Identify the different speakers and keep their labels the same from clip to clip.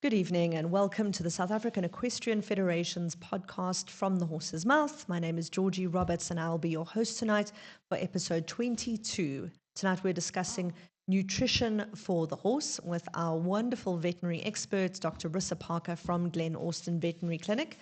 Speaker 1: Good evening and welcome to the South African Equestrian Federation's podcast From the Horse's Mouth. My name is Georgie Roberts and I'll be your host tonight for episode 22. Tonight we're discussing nutrition for the horse with our wonderful veterinary experts, Dr. Rissa Parker from Glen Veterinary Clinic.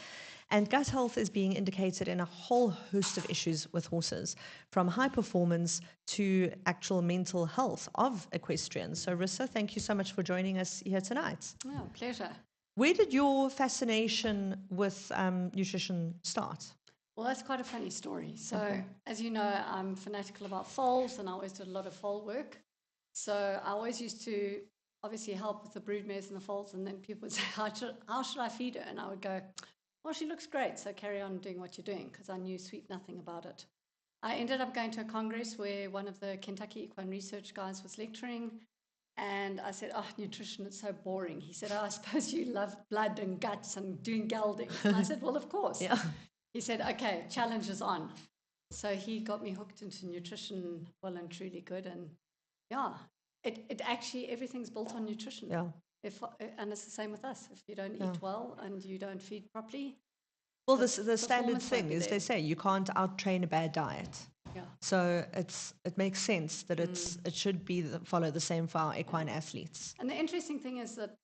Speaker 1: And gut health is being indicated in a whole host of issues with horses, from high performance to actual mental health of equestrians. So, Rissa, thank you so much for joining us here tonight.
Speaker 2: Oh, pleasure.
Speaker 1: Where did your fascination with nutrition start?
Speaker 2: Well, that's quite a funny story. So, as you know, I'm fanatical about foals, and I always did a lot of foal work. So, I always used to obviously help with the broodmares and the foals, and then people would say, how should I feed her? And I would go, well, she looks great, so carry on doing what you're doing, because I knew sweet nothing about it. I ended up going to a congress where one of the Kentucky equine research guys was lecturing, and I said, nutrition is so boring. He said, I suppose you love blood and guts and doing geldings. And I said, well, of course.
Speaker 1: Yeah.
Speaker 2: He said, okay, challenge is on. So he got me hooked into nutrition, well and truly good. And yeah, it actually, everything's built on nutrition.
Speaker 1: Yeah.
Speaker 2: And it's the same with us. If you don't eat well and you don't feed properly.
Speaker 1: Well, the standard thing is
Speaker 2: there.
Speaker 1: they say you can't out-train a bad diet.
Speaker 2: Yeah.
Speaker 1: So it makes sense that it should be follow the same for our equine athletes.
Speaker 2: And the interesting thing is that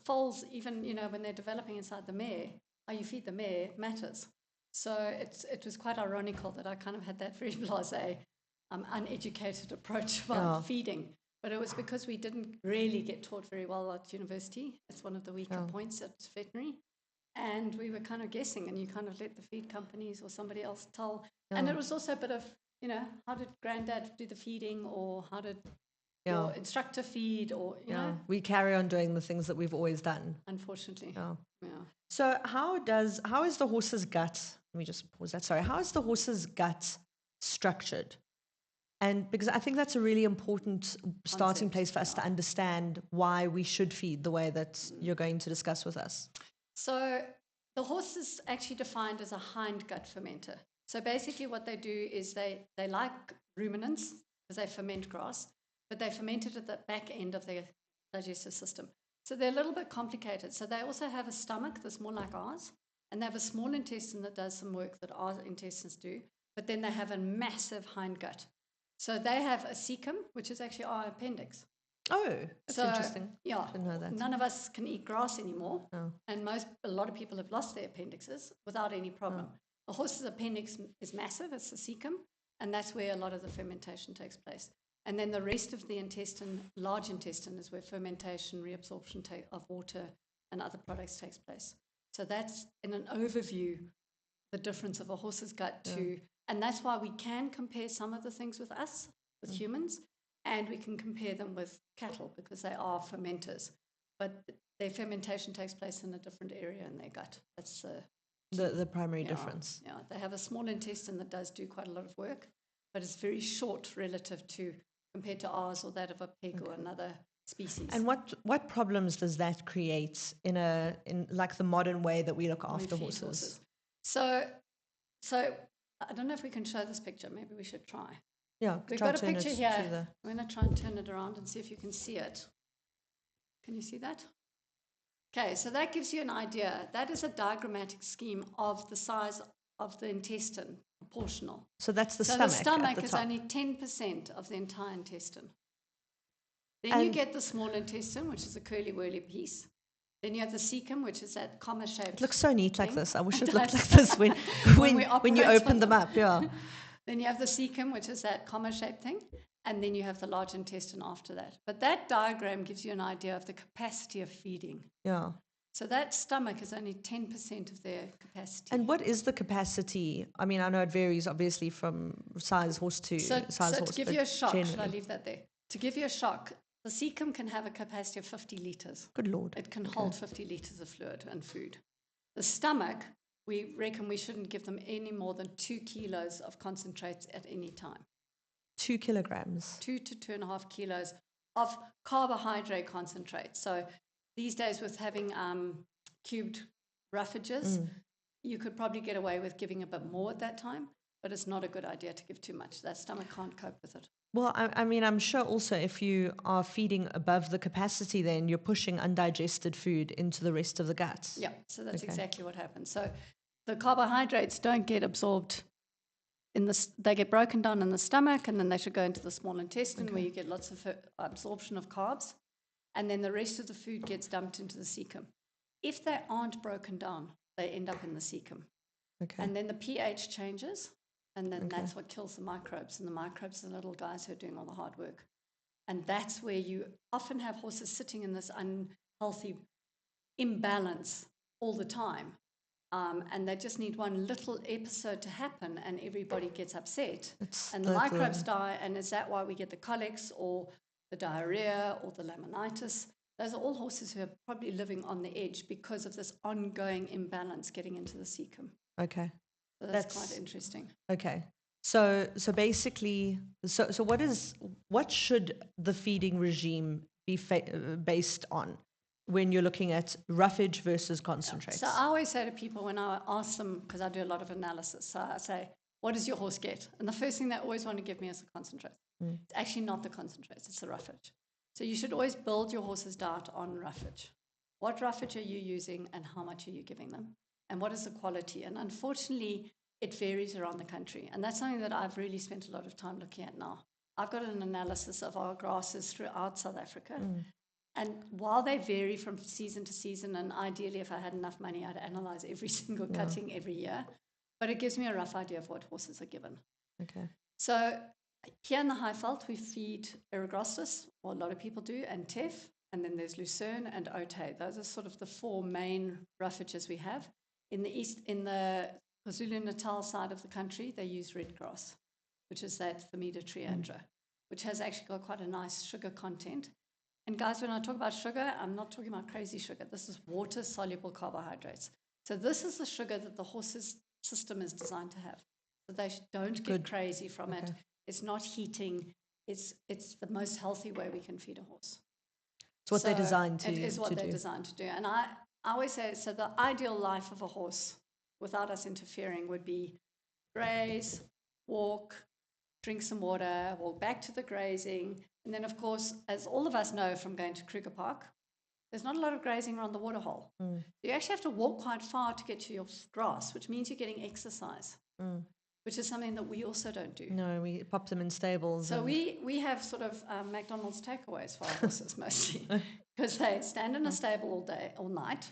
Speaker 2: foals, even when they're developing inside the mare, how you feed the mare matters. So it was quite ironical that I kind of had that very blasé, uneducated approach about feeding. But it was because we didn't really get taught very well at university. It's one of the weaker points at veterinary. And we were kind of guessing, and you kind of let the feed companies or somebody else tell. And it was also a bit of, how did granddad do the feeding, or how did your instructor feed, or, you know.
Speaker 1: We carry on doing the things that we've always done.
Speaker 2: Unfortunately. Yeah.
Speaker 1: So how is the horse's gut, let me just pause that, sorry, how is the horse's gut structured? And because I think that's a really important starting place for us to understand why we should feed the way that you're going to discuss with us.
Speaker 2: So the horse is actually defined as a hind gut fermenter. So basically what they do is they like ruminants because they ferment grass, but they ferment it at the back end of their digestive system. So they're a little bit complicated. So they also have a stomach that's more like ours, and they have a small intestine that does some work that our intestines do, but then they have a massive hind gut. So they have a cecum, which is actually our appendix.
Speaker 1: Oh, that's interesting.
Speaker 2: Yeah,
Speaker 1: I didn't know that.
Speaker 2: None of us can eat grass anymore, and a lot of people have lost their appendixes without any problem. A horse's appendix is massive, it's the cecum, and that's where a lot of the fermentation takes place. And then the rest of the intestine, large intestine, is where fermentation, reabsorption of water and other products takes place. So that's, in an overview, the difference of a horse's gut to... And that's why we can compare some of the things with us, with humans, and we can compare them with cattle because they are fermenters. But their fermentation takes place in a different area in their gut. That's
Speaker 1: the primary difference.
Speaker 2: Yeah, they have a small intestine that does do quite a lot of work, but it's very short relative to, compared to ours or that of a pig or another species.
Speaker 1: And what problems does that create in like the modern way that we look after horses?
Speaker 2: So I don't know if we can show this picture. Maybe we should try.
Speaker 1: Yeah,
Speaker 2: we've got a picture here. I'm going to try and turn it around and see if you can see it. Can you see that? Okay, so that gives you an idea. That is a diagrammatic scheme of the size of the intestine, proportional.
Speaker 1: So that's the stomach.
Speaker 2: So the stomach is
Speaker 1: top.
Speaker 2: only 10% of the entire intestine. Then you get the small intestine, which is a curly-whirly piece. Then you have the cecum, which is that comma-shaped.
Speaker 1: It looks so neat like this. I wish it looked like this when you open them up. Yeah.
Speaker 2: Then you have the cecum, which is that comma-shaped thing, and then you have the large intestine after that. But that diagram gives you an idea of the capacity of feeding.
Speaker 1: Yeah.
Speaker 2: So that stomach is only 10% of their capacity.
Speaker 1: And what is the capacity? I mean, I know it varies obviously from size horse to size horse.
Speaker 2: So to give you a shock,
Speaker 1: generally.
Speaker 2: should I leave that there? To give you a shock, the cecum can have a capacity of 50 litres.
Speaker 1: Good Lord.
Speaker 2: It can hold 50 litres of fluid and food. The stomach, we reckon we shouldn't give them any more than 2 kilos of concentrates at any time.
Speaker 1: 2 kilograms.
Speaker 2: 2 to 2.5 kilos of carbohydrate concentrate. So these days with having cubed roughages, you could probably get away with giving a bit more at that time. but it's not a good idea to give too much. That stomach can't cope with it.
Speaker 1: Well, I mean, I'm sure also if you are feeding above the capacity, then you're pushing undigested food into the rest of the gut.
Speaker 2: Yeah, so that's exactly what happens. So the carbohydrates don't get absorbed they get broken down in the stomach, and then they should go into the small intestine where you get lots of absorption of carbs, and then the rest of the food gets dumped into the cecum. If they aren't broken down, they end up in the cecum. And then the pH changes, and then that's what kills the microbes, and the microbes are the little guys who are doing all the hard work. And that's where you often have horses sitting in this unhealthy imbalance all the time. And they just need one little episode to happen, and everybody gets upset. And the microbes die, and is that why we get the colics or the diarrhea or the laminitis? Those are all horses who are probably living on the edge because of this ongoing imbalance getting into the cecum.
Speaker 1: Okay.
Speaker 2: So that's quite interesting.
Speaker 1: Okay. So basically, what should the feeding regime be based on when you're looking at roughage versus concentrates?
Speaker 2: So I always say to people when I ask them, because I do a lot of analysis, so I say, what does your horse get? And the first thing they always want to give me is the concentrate. It's actually not the concentrates, it's the roughage. So you should always build your horse's diet on roughage. What roughage are you using, and how much are you giving them? And what is the quality? And unfortunately, it varies around the country. And that's something that I've really spent a lot of time looking at now. I've got an analysis of our grasses throughout South Africa. And while they vary from season to season, and ideally if I had enough money, I'd analyze every single cutting every year, but it gives me a rough idea of what horses are given.
Speaker 1: Okay.
Speaker 2: So here in the Highveld, we feed Eregostis, or a lot of people do, and Teff, and then there's Lucerne and Ote. Those are sort of the four main roughages we have. In the east, in the KwaZulu-Natal side of the country, they use red grass, which is that Themida triandra, which has actually got quite a nice sugar content. And guys, when I talk about sugar, I'm not talking about crazy sugar. This is water-soluble carbohydrates. So this is the sugar that the horse's system is designed to have. So they don't get crazy from it. It's not heating. It's the most healthy way we can feed a horse.
Speaker 1: It's what they're designed to do.
Speaker 2: It is what they're designed to do. And I always say, so the ideal life of a horse, without us interfering, would be graze, walk, drink some water, walk back to the grazing. And then, of course, as all of us know from going to Kruger Park, there's not a lot of grazing around the waterhole. You actually have to walk quite far to get to your grass, which means you're getting exercise, which is something that we also don't do.
Speaker 1: No, we pop them in stables.
Speaker 2: So we have sort of McDonald's takeaways for our horses mostly, because they stand in a stable all day, all night.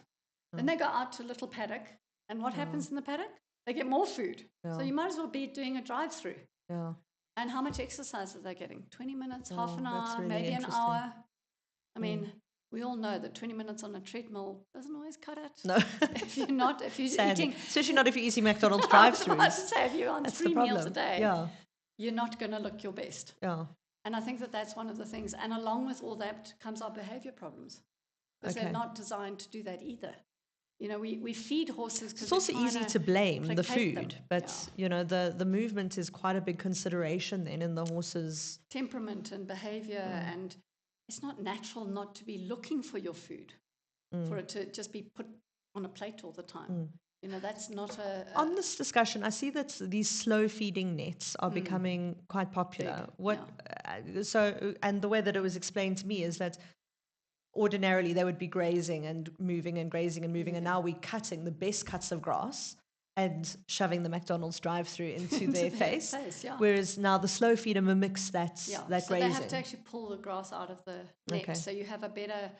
Speaker 2: Then they go out to a little paddock, and what happens in the paddock? They get more food. So you might as well be doing a drive-through.
Speaker 1: Yeah.
Speaker 2: And how much exercise are they getting? 20 minutes, half an hour, really maybe an hour? I mean, we all know that 20 minutes on a treadmill doesn't always cut it.
Speaker 1: No.
Speaker 2: If you're eating...
Speaker 1: Especially not if you're eating McDonald's drive-thrus.
Speaker 2: I was about to say, if you're on
Speaker 1: that's
Speaker 2: 3 meals a day,
Speaker 1: you're
Speaker 2: not going to look your best.
Speaker 1: Yeah.
Speaker 2: And I think that that's one of the things. And along with all that comes our behavior problems. Because they're not designed to do that either. You know, we feed horses because
Speaker 1: it's also easy to blame the food,
Speaker 2: them.
Speaker 1: but you know the movement is quite a big consideration then in the horse's
Speaker 2: temperament and behavior, and it's not natural not to be looking for your food, for it to just be put on a plate all the time. You know, that's not
Speaker 1: On this discussion, I see that these slow feeding nets are becoming quite popular. And the way that it was explained to me is that ordinarily they would be grazing and moving and grazing and moving, and now we're cutting the best cuts of grass and shoving the McDonald's drive-through into their face. Whereas now the slow feeder mimics that
Speaker 2: so
Speaker 1: grazing.
Speaker 2: They have to actually pull the grass out of the net, so you have a better,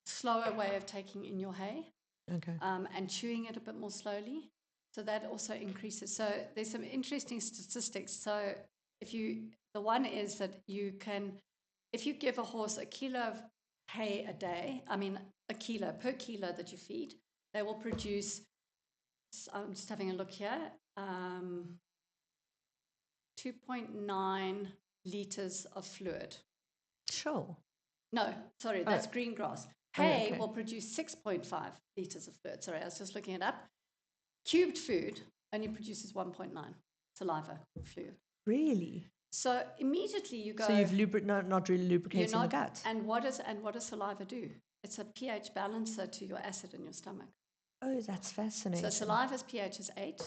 Speaker 2: slower way of taking in your hay, and chewing it a bit more slowly. So that also increases. So there's some interesting statistics. So the one is that if you give a horse a kilo of hay a day, a kilo per kilo that you feed, they will produce, I'm just having a look here, 2.9 litres of fluid.
Speaker 1: Sure.
Speaker 2: No, sorry, that's green grass. Hay will produce 6.5 litres of fluid. Sorry, I was just looking it up. Cubed food only produces 1.9 saliva fluid.
Speaker 1: Really?
Speaker 2: So immediately you go.
Speaker 1: So you've not really lubricating the gut.
Speaker 2: And what does saliva do? It's a pH balancer to your acid in your stomach.
Speaker 1: Oh, that's fascinating.
Speaker 2: So saliva's pH is 8,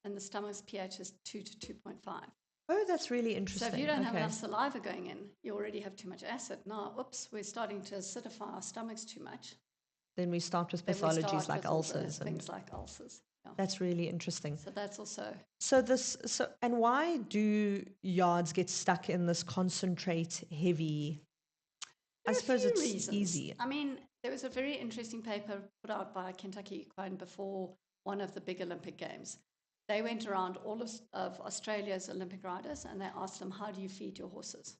Speaker 2: and the stomach's pH is 2 to 2.5.
Speaker 1: Oh, that's really interesting.
Speaker 2: So if you don't have enough saliva going in, you already have too much acid. Now, oops, we're starting to acidify our stomachs too much.
Speaker 1: Then we start with pathologies like ulcers.
Speaker 2: Things like ulcers. Yeah.
Speaker 1: That's really interesting.
Speaker 2: So that's also...
Speaker 1: And why do yards get stuck in this concentrate heavy? I suppose it's
Speaker 2: reasons.
Speaker 1: Easy.
Speaker 2: I mean, there was a very interesting paper put out by Kentucky Equine before one of the big Olympic Games. They went around all of Australia's Olympic riders and they asked them, how do you feed your horses?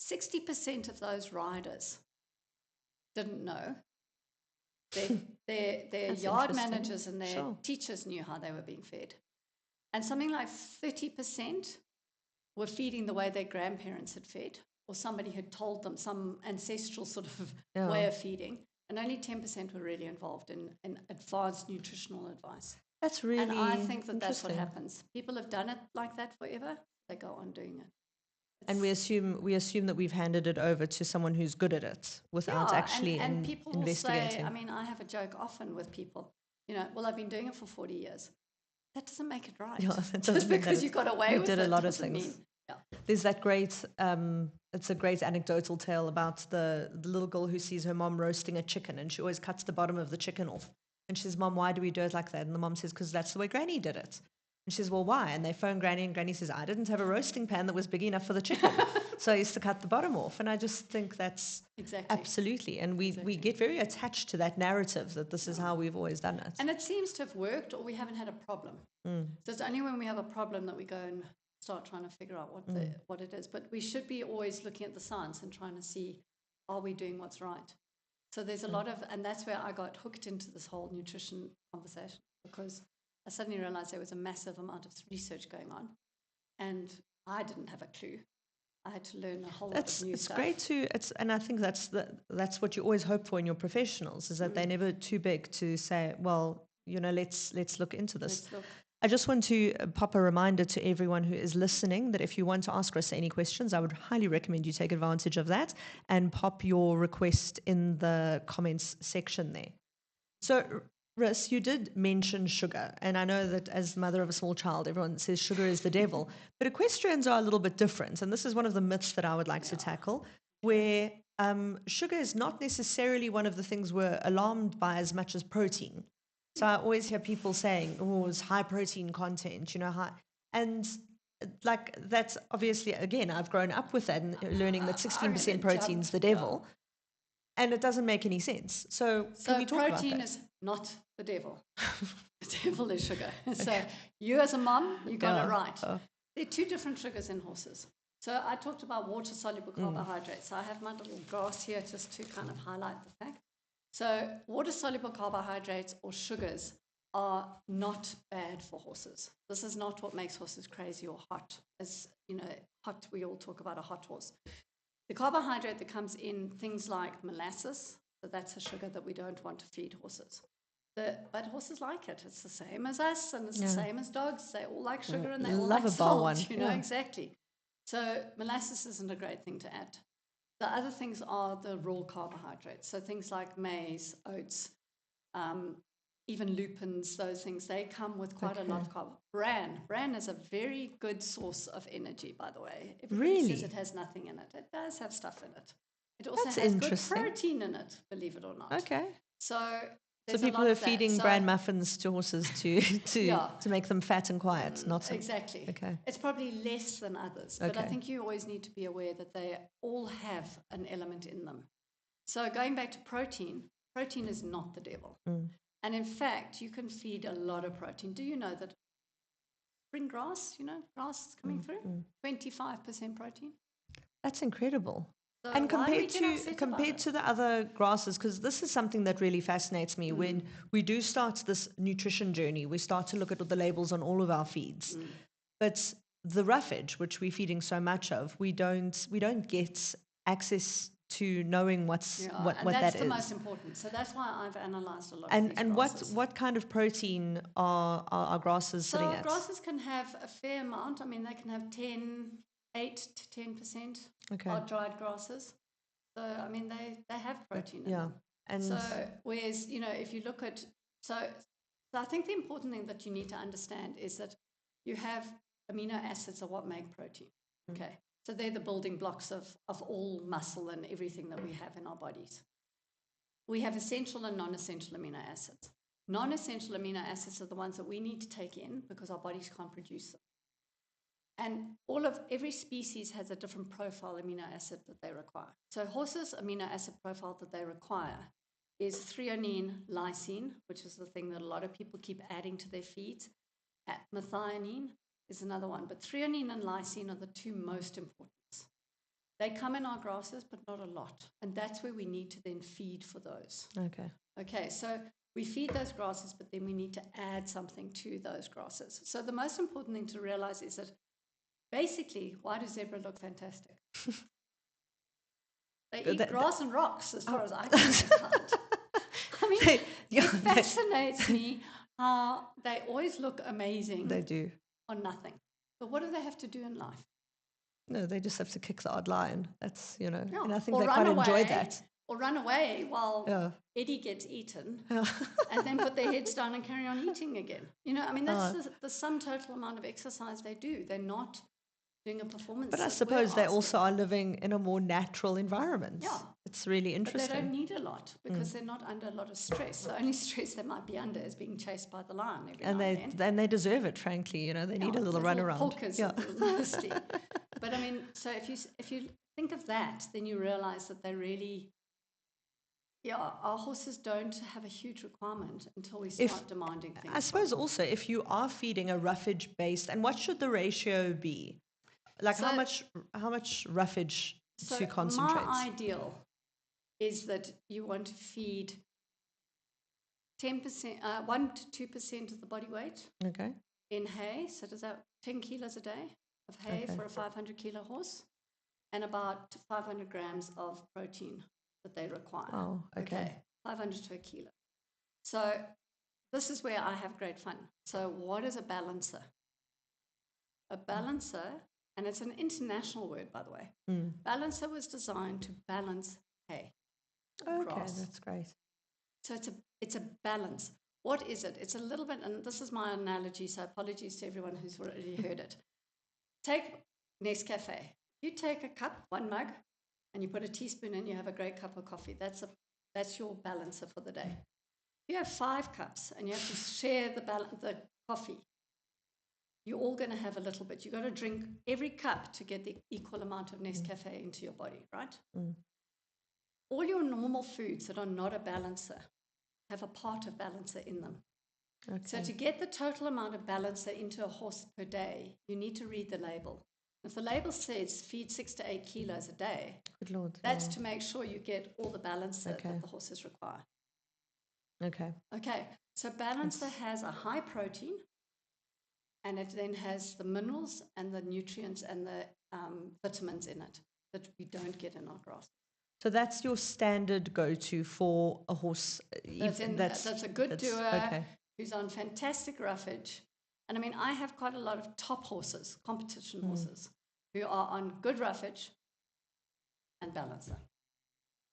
Speaker 2: 60% of those riders didn't know. Their yard managers and their teachers knew how they were being fed. And something like 30% were feeding the way their grandparents had fed, or somebody had told them some ancestral sort of way of feeding. And only 10% were really involved in advanced nutritional advice.
Speaker 1: That's really
Speaker 2: And I think that's what happens. People have done it like that forever. They go on doing it.
Speaker 1: And we assume that we've handed it over to someone who's good at it without actually
Speaker 2: and people
Speaker 1: investigating.
Speaker 2: Will say, I mean, I have a joke often with people, well, I've been doing it for 40 years. That doesn't make it right. Yeah, just because you got away with it. You did a lot of things.
Speaker 1: There's that great, it's a great anecdotal tale about the little girl who sees her mom roasting a chicken and she always cuts the bottom of the chicken off. And she says, Mom, why do we do it like that? And the mom says, because that's the way Granny did it. And she says, well, why? And they phone Granny and Granny says, I didn't have a roasting pan that was big enough for the chicken. So I used to cut the bottom off. And I just think that's absolutely. And we get very attached to that narrative that this is how we've always done it.
Speaker 2: And it seems to have worked or we haven't had a problem. So it's only when we have a problem that we go and start trying to figure out what it is. But we should be always looking at the science and trying to see, are we doing what's right? So there's a lot of, and that's where I got hooked into this whole nutrition conversation because I suddenly realized there was a massive amount of research going on and I didn't have a clue. I had to learn a whole lot of new stuff.
Speaker 1: It's great and I think that's what you always hope for in your professionals is that they're never too big to say, well, let's look into this. I just want to pop a reminder to everyone who is listening that if you want to ask Rissa any questions, I would highly recommend you take advantage of that and pop your request in the comments section there. So, Riss, you did mention sugar, and I know that as mother of a small child, everyone says sugar is the devil, but equestrians are a little bit different, and this is one of the myths that I would like to tackle, where sugar is not necessarily one of the things we're alarmed by as much as protein. So I always hear people saying, oh, it's high protein content, high. And that's obviously, again, I've grown up with that and learning that 16% protein's the devil. And it doesn't make any sense. So can we talk about that?
Speaker 2: Protein is not the devil. The devil is sugar. So you as a mom, you got it right. There are two different sugars in horses. So I talked about water-soluble carbohydrates. So I have my little graphs here just to kind of highlight the fact. So water-soluble carbohydrates or sugars are not bad for horses. This is not what makes horses crazy or hot. As hot, we all talk about a hot horse. The carbohydrate that comes in things like molasses, so that's a sugar that we don't want to feed horses. But horses like it. It's the same as us and it's the same as dogs. They all like sugar and they all like salt, exactly. So molasses isn't a great thing to add. The other things are the raw carbohydrates. So things like maize, oats, even lupins, those things, they come with quite a lot of carb. Bran is a very good source of energy, by the way. Everybody says it has nothing in it. It does have stuff in it. It also has good protein in it, believe it or not.
Speaker 1: Okay.
Speaker 2: So
Speaker 1: people are feeding bran muffins to horses to make them fat and quiet, not
Speaker 2: exactly.
Speaker 1: Okay.
Speaker 2: It's probably less than others, but I think you always need to be aware that they all have an element in them. So going back to protein is not the devil. And in fact, you can feed a lot of protein. Do you know that spring grass, grass is coming through, 25% protein?
Speaker 1: That's incredible. So and compared to the other grasses, because this is something that really fascinates me, when we do start this nutrition journey, we start to look at the labels on all of our feeds. But the roughage, which we're feeding so much of, we don't get access to knowing what that is.
Speaker 2: That's the most important. So that's why I've analysed a lot of these grasses.
Speaker 1: What kind of protein are grasses sitting at?
Speaker 2: So grasses can have a fair amount. I mean, they can have 8 to 10% are dried grasses. So, I mean, they have protein in them. And so, whereas, if you look at... So I think the important thing that you need to understand is that you have amino acids are what make protein. Okay, so they're the building blocks of all muscle and everything that we have in our bodies. We have essential and non-essential amino acids. Non-essential amino acids are the ones that we need to take in because our bodies can't produce them. And every species has a different profile amino acid that they require. So horses' amino acid profile that they require is threonine, lysine, which is the thing that a lot of people keep adding to their feeds. Methionine is another one, but threonine and lysine are the two most important. They come in our grasses, but not a lot, and that's where we need to then feed for those. Okay, so we feed those grasses, but then we need to add something to those grasses. So the most important thing to realize is that basically, why do zebra look fantastic? They eat grass and rocks, as far as I can understand. I mean, it fascinates me how they always look amazing.
Speaker 1: They do.
Speaker 2: On nothing. But what do they have to do in life?
Speaker 1: No, they just have to kick the odd lion. That's,
Speaker 2: Yeah.
Speaker 1: and I think
Speaker 2: Or
Speaker 1: they
Speaker 2: run
Speaker 1: quite
Speaker 2: away,
Speaker 1: enjoy that.
Speaker 2: Or run away while Eddie gets eaten, and then put their heads down and carry on eating again. I mean, that's the sum total amount of exercise they do. They're not doing a performance.
Speaker 1: But I suppose they also are living in a more natural environment. Yeah. It's really interesting.
Speaker 2: But they don't need a lot because they're not under a lot of stress. The only stress they might be under is being chased by the lion every now and then.
Speaker 1: And they deserve it, frankly. They need a little run around.
Speaker 2: Polkas, mostly. But I mean, so if you think of that, then you realize that they really, our horses don't have a huge requirement until we start demanding things.
Speaker 1: I suppose also if you are feeding a roughage based, and what should the ratio be? Like how much roughage to concentrates?
Speaker 2: My ideal is that you want to feed 10%, 1 to 2% of the body weight.
Speaker 1: Okay.
Speaker 2: In hay, so does that 10 kilos a day of hay for a 500 kilo horse, and about 500 grams of protein that they require.
Speaker 1: Oh, okay.
Speaker 2: 500 to a kilo. So this is where I have great fun. So what is a balancer? A balancer, and it's an international word, by the way. Balancer was designed to balance hay.
Speaker 1: Okay, that's great.
Speaker 2: So it's a balance. What is it? It's a little bit, and this is my analogy, so apologies to everyone who's already heard it. Take Nescafe. You take a cup, one mug, and you put a teaspoon in, you have a great cup of coffee. That's your balancer for the day. If you have 5 cups and you have to share the coffee, you're all going to have a little bit. You've got to drink every cup to get the equal amount of Nescafe into your body, right? All your normal foods that are not a balancer have a part of balancer in them. Okay. So to get the total amount of balancer into a horse per day, you need to read the label. If the label says feed 6 to 8 kilos a day,
Speaker 1: good Lord,
Speaker 2: that's to make sure you get all the balancer that the horses require. Okay, so balancer has a high protein, and it then has the minerals and the nutrients and the vitamins in it that we don't get in our grass.
Speaker 1: So that's your standard go-to for a horse?
Speaker 2: That's a good doer who's on fantastic roughage. And I mean, I have quite a lot of top horses, competition horses, who are on good roughage and balancer.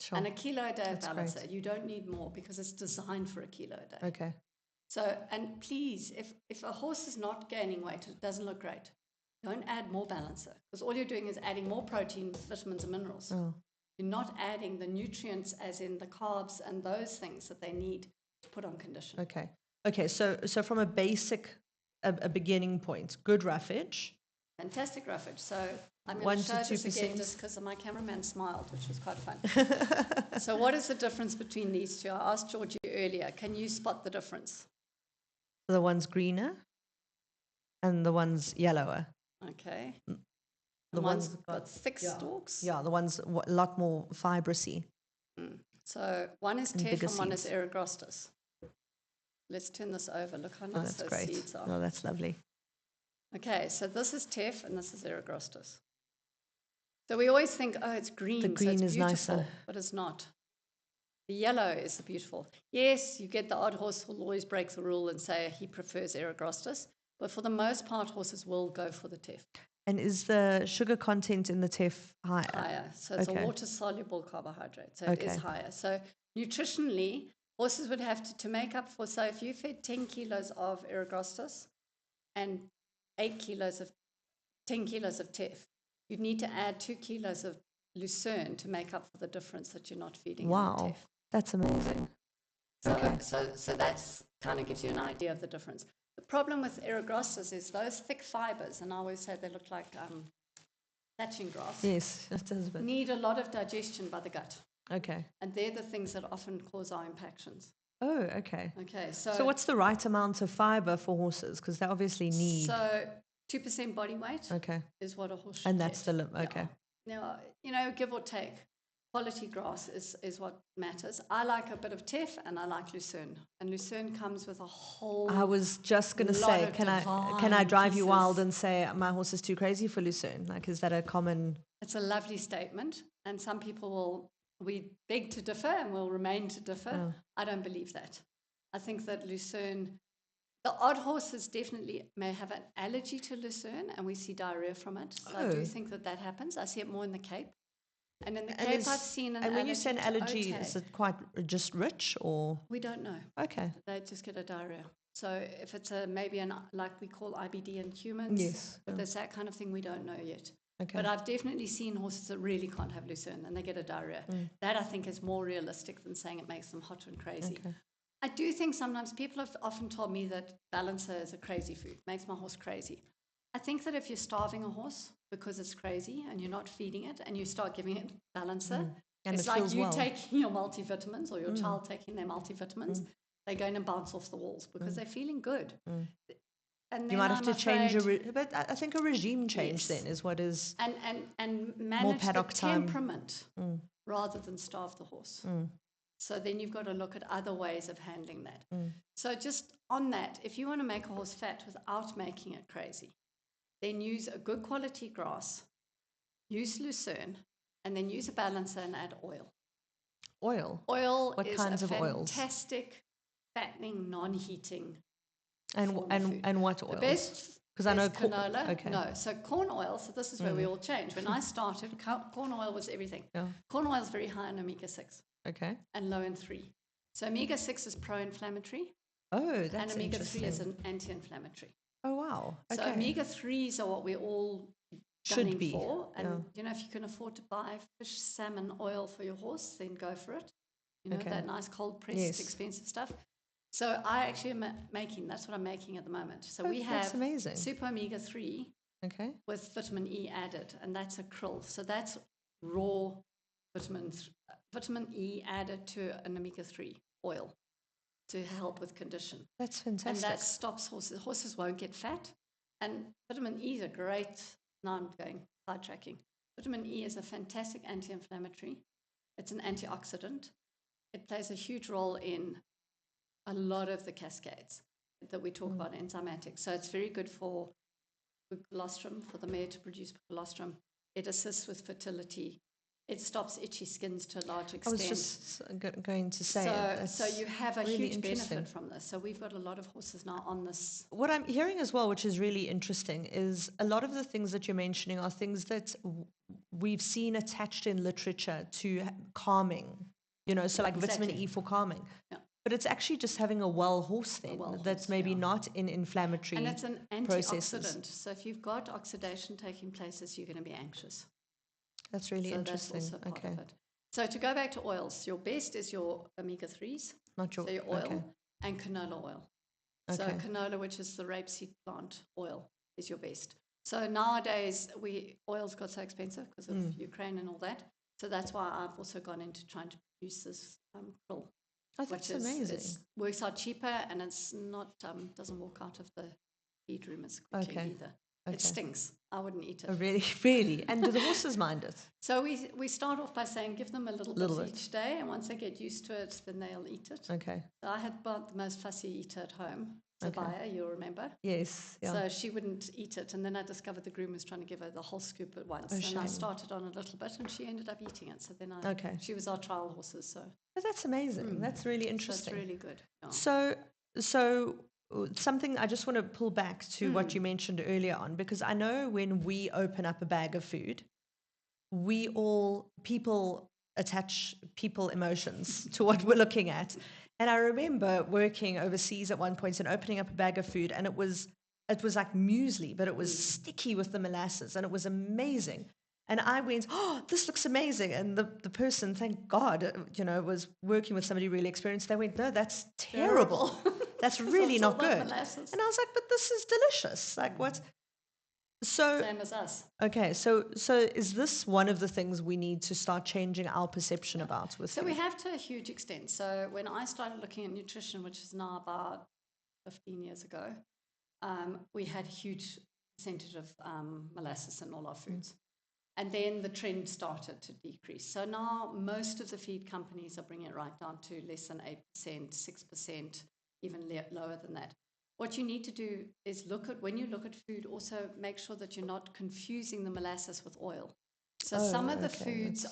Speaker 2: Sure. And a kilo a day of balancer. Great. You don't need more because it's designed for a kilo a day.
Speaker 1: Okay.
Speaker 2: So, and please, if a horse is not gaining weight, it doesn't look great, don't add more balancer, because all you're doing is adding more protein, vitamins, and minerals. Oh. You're not adding the nutrients, as in the carbs and those things that they need to put on condition.
Speaker 1: Okay. So from a basic, a beginning point, good roughage.
Speaker 2: Fantastic roughage. So I'm going to show this again just because my cameraman smiled, which was quite fun. So what is the difference between these two? I asked Georgie earlier. Can you spot the difference?
Speaker 1: The one's greener and the one's yellower.
Speaker 2: Okay. The one's got thick stalks?
Speaker 1: Yeah, the one's a lot more fibrous-y.
Speaker 2: So one is teff and one is Eregostis. Let's turn this over. Look how nice those seeds are.
Speaker 1: Oh, that's lovely.
Speaker 2: Okay, so this is teff and this is Eregostis. So we always think, oh, it's green,
Speaker 1: the green
Speaker 2: so it's
Speaker 1: is
Speaker 2: beautiful,
Speaker 1: nicer.
Speaker 2: But it's not. The yellow is the beautiful. Yes, you get the odd horse who will always break the rule and say he prefers Eregostis, but for the most part, horses will go for the teff.
Speaker 1: And is the sugar content in the teff higher?
Speaker 2: Higher. So it's a water-soluble carbohydrate, so it is higher. So nutritionally, horses would have to make up for, so if you fed 10 kilos of Eregostis and 10 kilos of teff, you'd need to add 2 kilos of Lucerne to make up for the difference that you're not feeding in the teff.
Speaker 1: That's amazing.
Speaker 2: So that's kind of gives you an idea of the difference. The problem with Eregostis is those thick fibers, and I always say they look like thatching grass.
Speaker 1: Yes, it does.
Speaker 2: Need a lot of digestion by the gut.
Speaker 1: Okay.
Speaker 2: And they're the things that often cause our impactions.
Speaker 1: Oh, okay.
Speaker 2: Okay,
Speaker 1: so what's the right amount of fiber for horses? Because they obviously need...
Speaker 2: So 2% body weight is what a horse should
Speaker 1: And that's
Speaker 2: get.
Speaker 1: the limit, okay.
Speaker 2: Now, give or take, quality grass is what matters. I like a bit of teff and I like Lucerne. And Lucerne comes with a whole...
Speaker 1: I was just going to say, can I drive you wild and say my horse is too crazy for Lucerne? Like, is that a common...
Speaker 2: It's a lovely statement. And some people we beg to differ and will remain to differ. Oh. I don't believe that. I think that Lucerne... The odd horses definitely may have an allergy to Lucerne, and we see diarrhea from it. So I do think that happens. I see it more in the Cape. And in the Cape, I've seen an allergy.
Speaker 1: And when you say an allergy, is it quite just rich, or?
Speaker 2: We don't know.
Speaker 1: Okay.
Speaker 2: They just get a diarrhea. So if it's maybe like we call IBD in humans, if there's that kind of thing, we don't know yet. Okay. But I've definitely seen horses that really can't have Lucerne, and they get a diarrhea. That, I think, is more realistic than saying it makes them hot and crazy. Okay. I do think sometimes people have often told me that balancer is a crazy food, makes my horse crazy. I think that if you're starving a horse because it's crazy and you're not feeding it and you start giving it balancer, it's like you taking your multivitamins or your child taking their multivitamins, they're going to bounce off the walls because they're feeling good. And
Speaker 1: you might have to change but I think a regime change then is what is
Speaker 2: and manage the temperament rather than starve the horse. So then you've got to look at other ways of handling that. So just on that, if you want to make a horse fat without making it crazy, then use a good quality grass, use Lucerne, and then use a balancer and add oil.
Speaker 1: Oil?
Speaker 2: Oil
Speaker 1: what
Speaker 2: is
Speaker 1: kinds
Speaker 2: a
Speaker 1: of oils?
Speaker 2: fantastic, fattening, non-heating
Speaker 1: And what oil?
Speaker 2: The best
Speaker 1: because I know
Speaker 2: canola. Okay. No, so corn oil. So this is where we all change. When I started, corn oil was everything. Yeah. Corn oil is very high in omega-6.
Speaker 1: Okay.
Speaker 2: And low in 3. So omega-6 is pro-inflammatory.
Speaker 1: Oh, that's
Speaker 2: and omega-3 is an anti-inflammatory.
Speaker 1: Oh, wow. Okay.
Speaker 2: So omega-3s are what we're all gunning for. And, if you can afford to buy fish, salmon oil for your horse, then go for it. That nice cold-pressed, expensive stuff. So I actually am that's what I'm making at the moment. So we have super omega-3 with vitamin E added, and that's a krill. So that's raw vitamin E added to an omega-3 oil to help with condition.
Speaker 1: That's fantastic.
Speaker 2: And that stops horses. Horses won't get fat. And vitamin E is a great, now I'm going sidetracking. Vitamin E is a fantastic anti-inflammatory. It's an antioxidant. It plays a huge role in a lot of the cascades that we talk about enzymatic. So it's very good for colostrum, for the mare to produce colostrum. It assists with fertility. It stops itchy skins to a large extent.
Speaker 1: I was just going to say
Speaker 2: so you have a really huge benefit from this. So we've got a lot of horses now on this.
Speaker 1: What I'm hearing as well, which is really interesting, is a lot of the things that you're mentioning are things that we've seen attached in literature to calming, so like vitamin E for calming. Yeah. But it's actually just having a well horse then that's maybe not in inflammatory processes. And it's an
Speaker 2: antioxidant. So if you've got oxidation taking place, you're going to be anxious.
Speaker 1: That's really interesting.
Speaker 2: That's also part of it. So to go back to oils, your best is your omega-3s, so your oil, and canola oil. Okay. So canola, which is the rapeseed plant oil, is your best. So nowadays, oils got so expensive because of Ukraine and all that. So that's why I've also gone into trying to produce this krill.
Speaker 1: Oh, that's amazing.
Speaker 2: It works out cheaper, and it's not doesn't walk out of the feed room as quickly either. Okay. It stinks. I wouldn't eat it.
Speaker 1: Oh, really? Really? And do the horses mind it?
Speaker 2: So we start off by saying give them a little bit each day, and once they get used to it, then they'll eat it.
Speaker 1: Okay.
Speaker 2: So I had bought the most fussy eater at home, Zabaya, you'll remember.
Speaker 1: Yes. Yeah.
Speaker 2: So she wouldn't eat it, and then I discovered the groom was trying to give her the whole scoop at once. And I started on a little bit, and she ended up eating it. So then she was our trial horses. So.
Speaker 1: But that's amazing. That's really interesting.
Speaker 2: So that's really good.
Speaker 1: Yeah. So something I just want to pull back to what you mentioned earlier on, because I know when we open up a bag of food, people attach emotions to what we're looking at. And I remember working overseas at one point and opening up a bag of food, and it was it was like muesli, but it was sticky with the molasses, and it was amazing. And I went, oh, this looks amazing. And the person, thank God, was working with somebody really experienced. They went, no, that's terrible. That's really not good.
Speaker 2: Molasses.
Speaker 1: And I was like, but this is delicious. Like what? So
Speaker 2: same as us.
Speaker 1: Okay, so is this one of the things we need to start changing our perception about with
Speaker 2: So
Speaker 1: food?
Speaker 2: we have to a huge extent. So when I started looking at nutrition, which is now about 15 years ago, we had a huge percentage of molasses in all our foods. And then the trend started to decrease. So now most of the feed companies are bringing it right down to less than 8%, 6%, even lower than that. What you need to do is when you look at food, also make sure that you're not confusing the molasses with oil. So some of the foods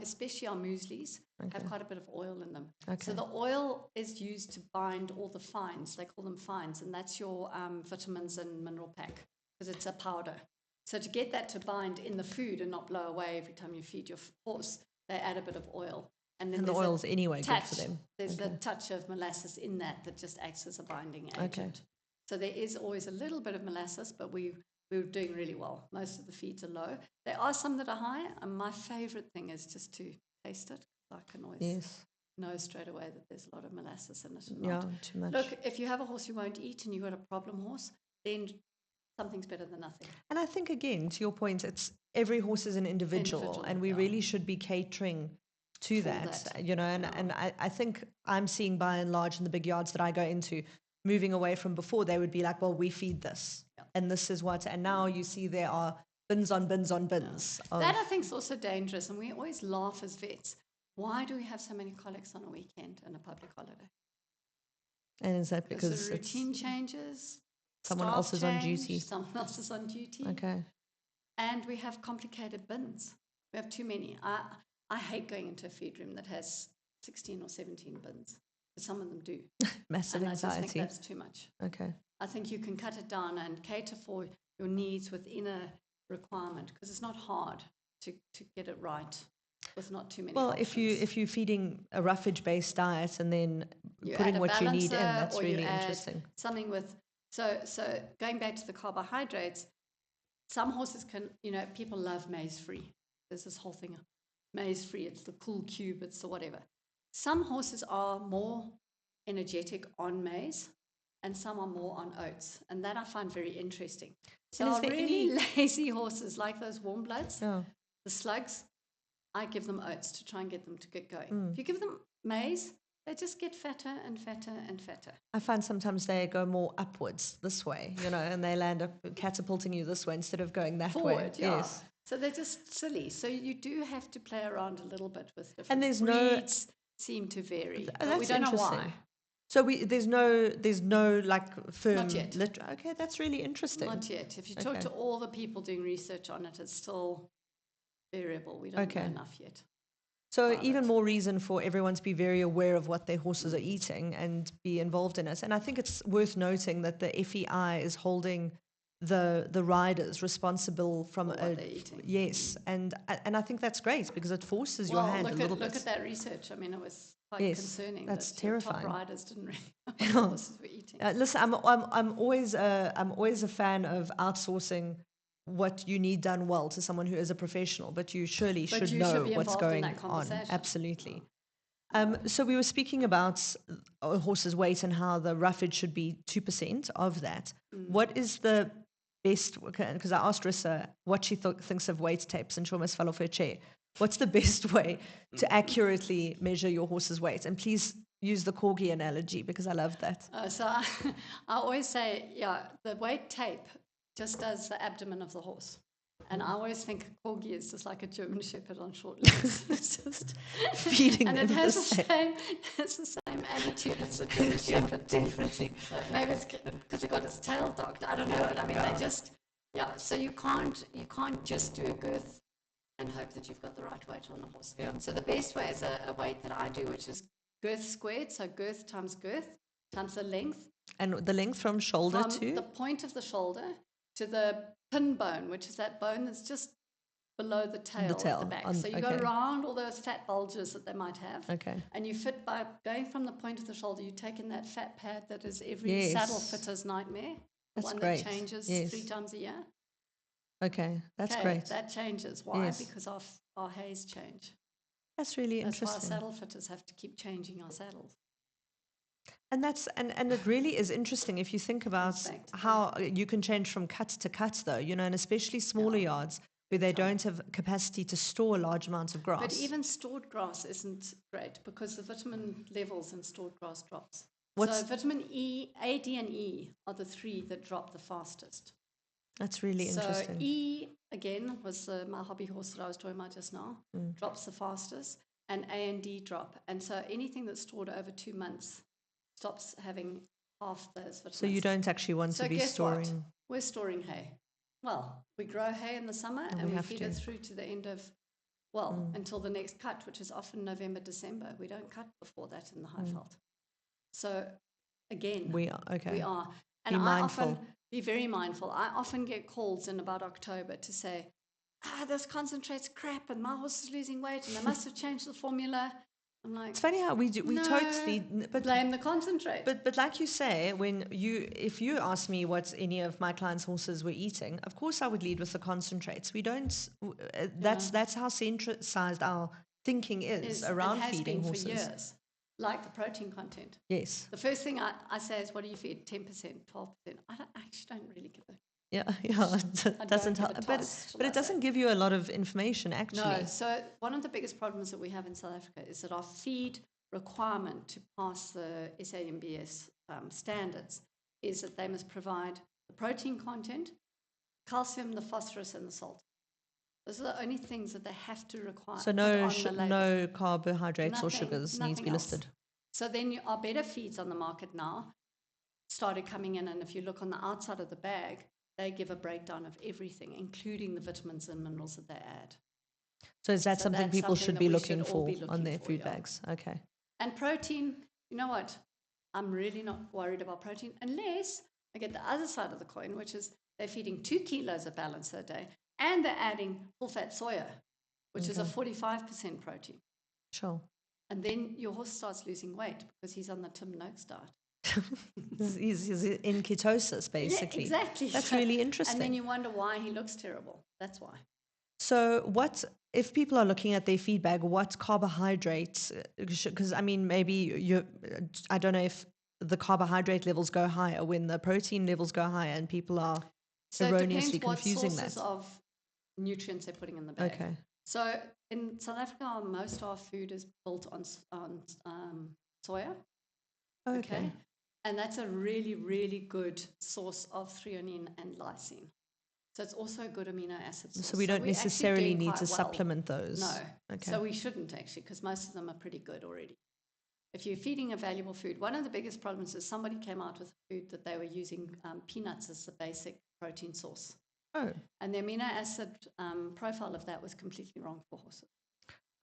Speaker 2: especially our mueslis, have quite a bit of oil in them. Okay. So the oil is used to bind all the fines. They call them fines, and that's your vitamins and mineral pack, because it's a powder. So to get that to bind in the food and not blow away every time you feed your horse, they add a bit of oil. And then the oil's anyway good for them. There's a touch of molasses in that just acts as a binding agent. Okay. So there is always a little bit of molasses, but we're doing really well. Most of the feeds are low. There are some that are high, and my favorite thing is just to taste it. I can always know straight away that there's a lot of molasses in it. Yeah, too much. Look, if you have a horse who won't eat and you've got a problem horse, then something's better than nothing.
Speaker 1: And I think, again, to your point, it's every horse is an individual and we really should be catering to that. And I think I'm seeing by and large in the big yards that I go into, moving away from before, they would be like, well, we feed this and this is what, and now you see there are bins on bins on bins.
Speaker 2: That I think is also dangerous, and we always laugh as vets. Why do we have so many colics on a weekend and a public holiday?
Speaker 1: And is that because
Speaker 2: the routine changes?
Speaker 1: Someone else is on duty.
Speaker 2: Someone else is on duty.
Speaker 1: Okay.
Speaker 2: And we have complicated bins. We have too many. I hate going into a feed room that has 16 or 17 bins. But some of them do.
Speaker 1: Massive anxiety.
Speaker 2: I just think that's too much.
Speaker 1: Okay.
Speaker 2: I think you can cut it down and cater for your needs within a requirement, because it's not hard to get it right with not too many options.
Speaker 1: if you're feeding a roughage based diet and then putting what you need in, that's really interesting.
Speaker 2: Something with So going back to the carbohydrates, some horses can, people love maize-free. There's this whole thing of maize-free. It's the cool cube, it's the whatever. Some horses are more energetic on maize and some are more on oats. And that I find very interesting. So are really lazy horses like those warm bloods, the slugs, I give them oats to try and get them to get going. If you give them maize, they just get fatter and fatter and fatter.
Speaker 1: I find sometimes they go more upwards this way, and they land up catapulting you this way instead of going that
Speaker 2: way.
Speaker 1: Yeah. Yes.
Speaker 2: So they're just silly. So you do have to play around a little bit with different
Speaker 1: and there's
Speaker 2: breeds. Seem to vary.
Speaker 1: That's
Speaker 2: we don't know why.
Speaker 1: So there's no like firm.
Speaker 2: Not yet.
Speaker 1: Okay, that's really interesting.
Speaker 2: Not yet. If you talk to all the people doing research on it, it's still variable. We don't know enough yet.
Speaker 1: So even more reason for everyone to be very aware of what their horses are eating and be involved in it. And I think it's worth noting that the FEI is holding the riders responsible from
Speaker 2: what they're eating.
Speaker 1: Yes, and I think that's great because it forces your hand a little bit.
Speaker 2: Look at that research. I mean, it was quite concerning.
Speaker 1: That's terrifying.
Speaker 2: Top riders didn't really know what the horses were eating.
Speaker 1: Listen, I'm always a fan of outsourcing what you need done well to someone who is a professional, but you surely should know what's going on. Absolutely. So we were speaking about a horse's weight and how the roughage should be 2% of that. What is the best, because I asked Rissa what she thinks of weight tapes and she almost fell off her chair. What's the best way to accurately measure your horse's weight? And please use the corgi analogy because I love that.
Speaker 2: So I always say, the weight tape just does the abdomen of the horse. And I always think a corgi is just like a German shepherd on short legs. It's just
Speaker 1: feeding
Speaker 2: and
Speaker 1: them
Speaker 2: it has the same attitude as a German shepherd, definitely. So maybe it's because it got its tail docked. I don't know. I mean, they just, so you can't just do a girth and hope that you've got the right weight on the horse. Yeah. So the best way is a weight that I do, which is girth squared. So girth times the length.
Speaker 1: And the length from shoulder to?
Speaker 2: The point of the shoulder to the pin bone, which is that bone that's just below the tail at the back. So you go around all those fat bulges that they might have. Okay. And you fit by going from the point of the shoulder, you take in that fat pad that is every saddle fitter's nightmare. The
Speaker 1: That's
Speaker 2: one
Speaker 1: great.
Speaker 2: that changes
Speaker 1: Yes.
Speaker 2: 3 times a year.
Speaker 1: Okay, that's
Speaker 2: Okay,
Speaker 1: great.
Speaker 2: that changes. Why?
Speaker 1: Yes.
Speaker 2: Because our hays change.
Speaker 1: That's really
Speaker 2: That's why our
Speaker 1: interesting.
Speaker 2: saddle fitters have to keep changing our saddles.
Speaker 1: And that's and it really is interesting if you think about
Speaker 2: Fact,
Speaker 1: how you can change from cut to cut, though, you know, and especially smaller yards where they don't have capacity to store large amounts of grass.
Speaker 2: But even stored grass isn't great because the vitamin levels in stored grass drops. So vitamin E, A, D, and E are the 3 that drop the fastest.
Speaker 1: That's really interesting.
Speaker 2: So E, again, was my hobby horse that I was talking about just now, drops the fastest, and A and D drop. And so anything that's stored over 2 months stops having half those vitamins.
Speaker 1: So you don't actually want to be storing...
Speaker 2: What? We're storing hay. Well, we grow hay in the summer and we feed it through to the end of, until the next cut, which is often November, December. We don't cut before that in the Highveld. So again, we are. And
Speaker 1: be mindful.
Speaker 2: I often be very mindful. I often get calls in about October to say, this concentrate's crap and my horse is losing weight and they must have changed the formula. I'm like,
Speaker 1: it's funny how we totally
Speaker 2: blame the concentrate.
Speaker 1: But like you say, if you ask me what any of my clients' horses were eating, of course I would lead with the concentrates. We don't. That's how centralized our thinking is around feeding horses.
Speaker 2: For years, like the protein content.
Speaker 1: Yes.
Speaker 2: The first thing I say is, what do you feed? 10%, 12%. I actually don't really give a.
Speaker 1: Yeah, it doesn't help, but it doesn't give you a lot of information, actually.
Speaker 2: No, so one of the biggest problems that we have in South Africa is that our feed requirement to pass the SAMBS standards is that they must provide the protein content, calcium, the phosphorus, and the salt. Those are the only things that they have to require.
Speaker 1: So no carbohydrates or sugars need to be listed.
Speaker 2: So then our better feeds on the market now started coming in, and if you look on the outside of the bag, they give a breakdown of everything, including the vitamins and minerals that they add.
Speaker 1: So is that something people should be looking for on their food bags? Okay.
Speaker 2: And protein, you know what? I'm really not worried about protein unless I get the other side of the coin, which is they're feeding 2 kilos of balance a day, and they're adding full-fat soya, which is a 45% protein.
Speaker 1: Sure.
Speaker 2: And then your horse starts losing weight because he's on the Tim Noakes diet.
Speaker 1: he's in ketosis, basically.
Speaker 2: Yeah, exactly.
Speaker 1: That's really interesting.
Speaker 2: And then you wonder why he looks terrible. That's why.
Speaker 1: So if people are looking at their feed bag, what carbohydrates, because I mean, maybe I don't know if the carbohydrate levels go higher when the protein levels go higher and people are erroneously confusing that.
Speaker 2: It depends what sources of nutrients they're putting in the bag.
Speaker 1: Okay.
Speaker 2: So in South Africa, most of our food is built on soya. Okay. And that's a really, really good source of threonine and lysine. So it's also a good amino acid source.
Speaker 1: So we don't necessarily need to supplement those.
Speaker 2: No.
Speaker 1: Okay.
Speaker 2: So we shouldn't actually, because most of them are pretty good already. If you're feeding a valuable food, one of the biggest problems is somebody came out with food that they were using peanuts as the basic protein source.
Speaker 1: Oh.
Speaker 2: And the amino acid profile of that was completely wrong for horses.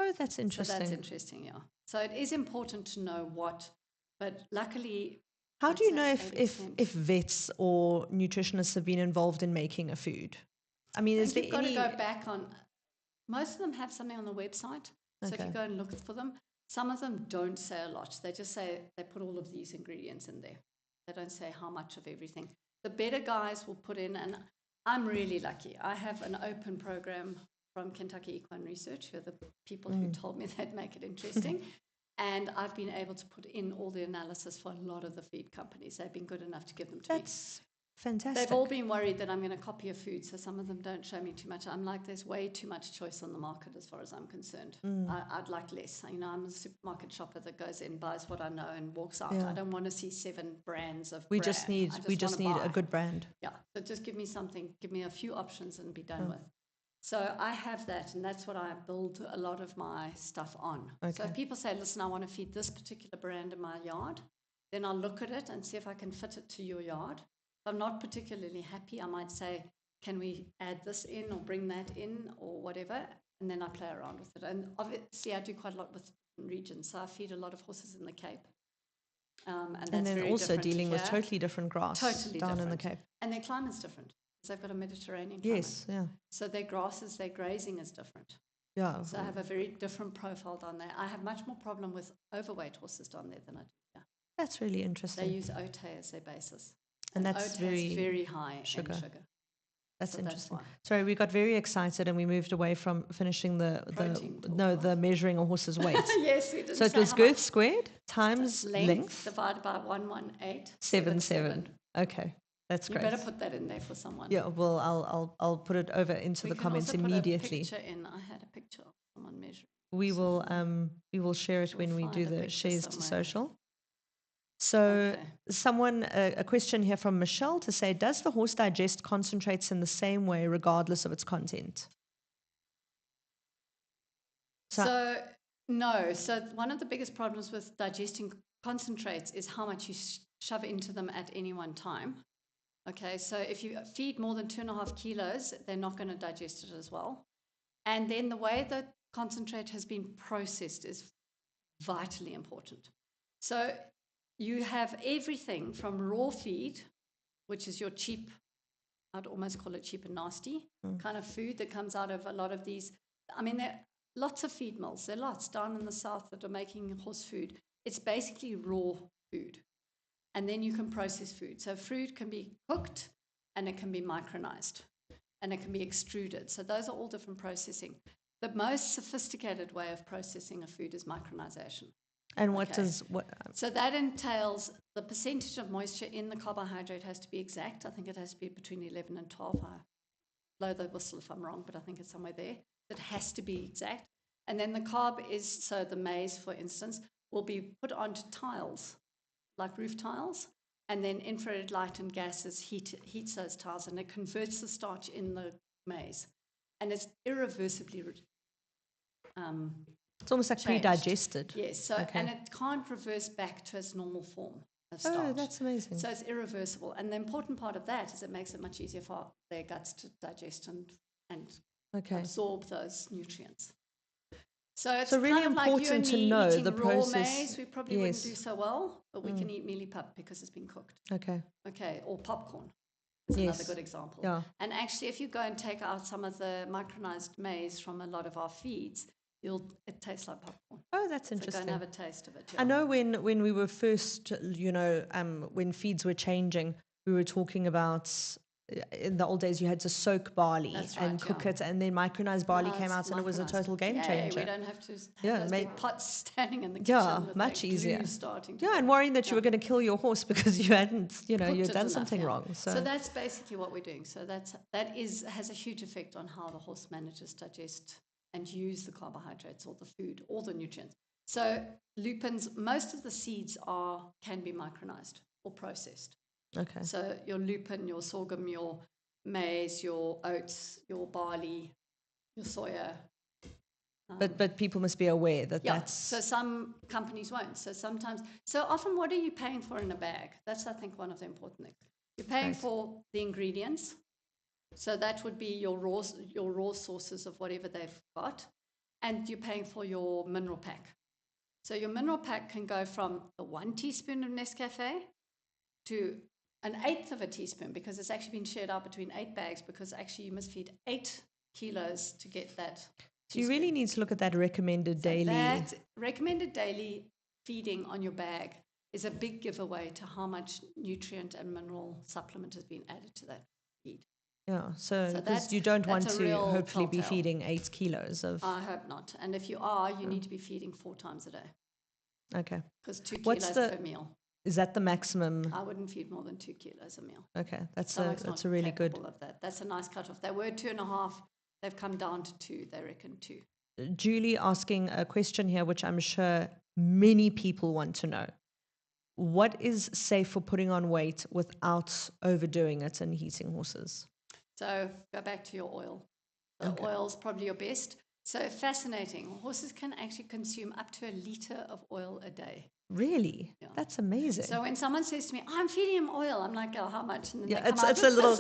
Speaker 1: Oh, that's interesting.
Speaker 2: So that's interesting, yeah. So it is important to know what, but luckily...
Speaker 1: How do you know if vets or nutritionists have been involved in making a food? I mean, is there
Speaker 2: You've got to go back on... Most of them have something on the website. So if you go and look for them, some of them don't say a lot. They just say they put all of these ingredients in there. They don't say how much of everything. The better guys will put in, and I'm really lucky. I have an open program from Kentucky Equine Research, who are the people who told me they'd make it interesting. And I've been able to put in all the analysis for a lot of the feed companies. They've been good enough to give them to me.
Speaker 1: That's fantastic.
Speaker 2: They've all been worried that I'm going to copy a food, so some of them don't show me too much. I'm like, there's way too much choice on the market as far as I'm concerned. I'd like less. You know, I'm a supermarket shopper that goes in, buys what I know, and walks out. Yeah. I don't want to see 7 brands of
Speaker 1: We just need a good brand.
Speaker 2: Yeah, so just give me something, give me a few options and be done with. So I have that, and that's what I build a lot of my stuff on. Okay. So if people say, listen, I want to feed this particular brand in my yard, then I'll look at it and see if I can fit it to your yard. If I'm not particularly happy, I might say, can we add this in or bring that in or whatever? And then I play around with it. And obviously I do quite a lot with regions. So I feed a lot of horses in the Cape. And that's
Speaker 1: then
Speaker 2: very
Speaker 1: also dealing with totally different grass down in the Cape.
Speaker 2: And their climate's different. They've got a Mediterranean climate.
Speaker 1: Yes, yeah.
Speaker 2: So their grasses, their grazing is different.
Speaker 1: Yeah.
Speaker 2: So I have a very different profile down there. I have much more problem with overweight horses down there than I do here.
Speaker 1: That's really interesting.
Speaker 2: They use oat hay as their basis.
Speaker 1: And that's
Speaker 2: oat has very high sugar.
Speaker 1: That's interesting.
Speaker 2: That's
Speaker 1: Sorry, we got very excited and we moved away from finishing the measuring a horse's weight.
Speaker 2: Yes, we did.
Speaker 1: So it was girth squared times length
Speaker 2: divided by 11877.
Speaker 1: Okay, that's great.
Speaker 2: You better put that in there for someone.
Speaker 1: Yeah, well, I'll put it over into the comments immediately.
Speaker 2: I had a picture of someone measuring.
Speaker 1: We will share it when we do the shares to social. So a question here from Michelle to say, does the horse digest concentrates in the same way regardless of its content?
Speaker 2: So no. So one of the biggest problems with digesting concentrates is how much you shove into them at any one time. Okay, so if you feed more than 2.5 kilos, they're not going to digest it as well. And then the way the concentrate has been processed is vitally important. So you have everything from raw feed, which is your cheap, I'd almost call it cheap and nasty kind of food that comes out of a lot of these. I mean, there are lots of feed mills. There are lots down in the south that are making horse food. It's basically raw food. And then you can process food. So food can be cooked and it can be micronized and it can be extruded. So those are all different processing. The most sophisticated way of processing a food is micronization.
Speaker 1: And
Speaker 2: So that entails the percentage of moisture in the carbohydrate has to be exact. I think it has to be between 11 and 12. I blow the whistle if I'm wrong, but I think it's somewhere there. It has to be exact. And then the carb so the maize, for instance, will be put onto tiles, like roof tiles, and then infrared light and gases heats those tiles, and it converts the starch in the maize. And it's irreversibly
Speaker 1: it's almost like
Speaker 2: changed.
Speaker 1: Pre-digested.
Speaker 2: Yes, and it can't reverse back to its normal form of starch.
Speaker 1: Oh, that's amazing.
Speaker 2: So it's irreversible. And the important part of that is it makes it much easier for their guts to digest and absorb those nutrients. So it's
Speaker 1: really
Speaker 2: kind of
Speaker 1: important
Speaker 2: like you and
Speaker 1: to
Speaker 2: me
Speaker 1: know
Speaker 2: eating
Speaker 1: the
Speaker 2: raw
Speaker 1: process.
Speaker 2: maize, we probably wouldn't do so well, but we can eat mealie pup because it's been cooked. Okay, or popcorn. That's another good example.
Speaker 1: Yeah.
Speaker 2: And actually, if you go and take out some of the micronized maize from a lot of our feeds, it tastes like popcorn.
Speaker 1: Oh, that's interesting.
Speaker 2: So go and have a taste of it. Yeah.
Speaker 1: I know when we were first, when feeds were changing, we were talking about in the old days you had to soak barley and cook it, and then micronized barley came out, and it was a total game changer.
Speaker 2: We don't have to have those big pots standing in the kitchen.
Speaker 1: Yeah, much easier. And worrying that you were going to kill your horse because you hadn't, you'd done something wrong.
Speaker 2: So that's basically what we're doing. So that has a huge effect on how the horse manages digest and use the carbohydrates or the food or the nutrients. So lupins, most of the seeds can be micronized or processed.
Speaker 1: Okay.
Speaker 2: So your lupin, your sorghum, your maize, your oats, your barley, your soya.
Speaker 1: But people must be aware that that's...
Speaker 2: So some companies won't. So often what are you paying for in a bag? That's, I think, one of the important things. You're paying for the ingredients. So that would be your raw sources of whatever they've got. And you're paying for your mineral pack. So your mineral pack can go from the 1 teaspoon of Nescafe to 1/8 of a teaspoon, because it's actually been shared out between 8 bags, because actually you must feed 8 kilos to get that.
Speaker 1: So you really need to look at that recommended daily.
Speaker 2: That recommended daily feeding on your bag is a big giveaway to how much nutrient and mineral supplement has been added to that feed.
Speaker 1: Yeah, so because you don't want to hopefully be feeding 8 kilos of...
Speaker 2: I hope not. And if you are, you need to be feeding 4 times a day.
Speaker 1: Okay.
Speaker 2: Because 2 kilos per meal.
Speaker 1: Is that the maximum?
Speaker 2: I wouldn't feed more than 2 kilos a meal.
Speaker 1: Okay, that's a really good...
Speaker 2: Of that. That's a nice cutoff. They were 2.5. They've come down to 2. They reckon 2.
Speaker 1: Julie asking a question here, which I'm sure many people want to know. What is safe for putting on weight without overdoing it and heating horses?
Speaker 2: So go back to your oil. The oil's probably your best. So fascinating. Horses can actually consume up to 1 liter of oil a day.
Speaker 1: Really? Yeah. That's amazing.
Speaker 2: So when someone says to me, I'm feeding him oil, I'm like, oh, how much? And then
Speaker 1: it's a little,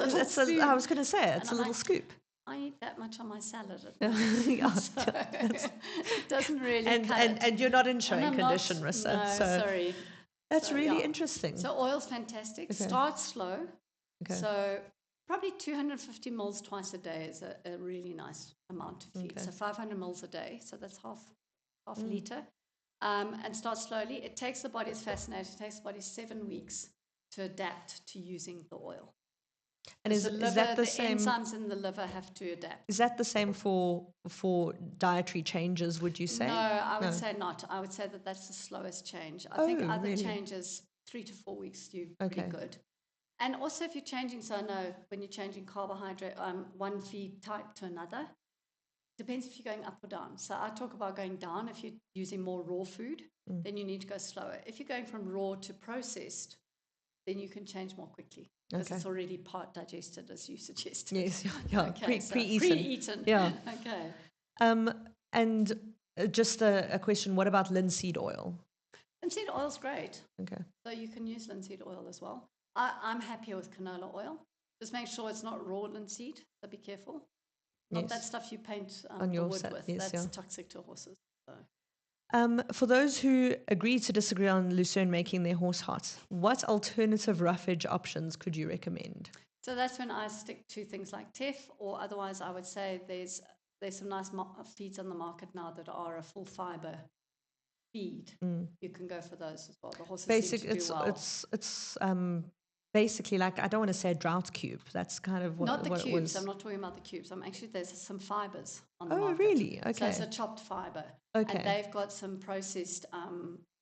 Speaker 1: I was going to say, it's a little scoop.
Speaker 2: I eat that much on my salad.
Speaker 1: It
Speaker 2: doesn't really
Speaker 1: and you're not in showing condition, Rissa.
Speaker 2: No, sorry.
Speaker 1: That's really interesting.
Speaker 2: So oil's fantastic. Start slow. So probably 250 mils twice a day is a really nice amount to feed. So 500 mils a day. So that's half a liter. And start slowly. It takes the body, it's fascinating, it takes the body 7 weeks
Speaker 1: to
Speaker 2: adapt to using the oil.
Speaker 1: And is that the same?
Speaker 2: The enzymes in the liver have to adapt.
Speaker 1: Is that the same for dietary changes, would you say?
Speaker 2: No, I would say not. I would say that that's the slowest change. I think other changes, 3 to 4 weeks, you're pretty good. And also if you're changing, so I know when you're changing carbohydrate, one feed type to another, depends if you're going up or down. So I talk about going down. If you're using more raw food, then you need to go slower. If you're going from raw to processed, then you can change more quickly. Because it's already part digested, as you suggested.
Speaker 1: Yes, yeah,
Speaker 2: okay,
Speaker 1: pre-eaten.
Speaker 2: Pre-eaten.
Speaker 1: Yeah.
Speaker 2: Okay.
Speaker 1: And just a question, what about linseed oil?
Speaker 2: Linseed oil's great.
Speaker 1: Okay.
Speaker 2: So you can use linseed oil as well. I'm happier with canola oil. Just make sure it's not raw linseed, so be careful. Not that stuff you paint on your wood with. Yes, that's toxic to horses. So.
Speaker 1: For those who agree to disagree on Lucerne making their horse hot, what alternative roughage options could you recommend?
Speaker 2: So that's when I stick to things like teff, or otherwise I would say there's some nice feeds on the market now that are a full fibre feed. You can go for those as well. The horses seem to do well.
Speaker 1: It's basically like, I don't want to say a drought cube. That's kind of what
Speaker 2: Not the
Speaker 1: what
Speaker 2: cubes.
Speaker 1: It was.
Speaker 2: I'm not talking about the cubes. There's some fibres on the market.
Speaker 1: Oh, really? Okay.
Speaker 2: So it's a chopped fibre.
Speaker 1: Okay.
Speaker 2: And they've got some processed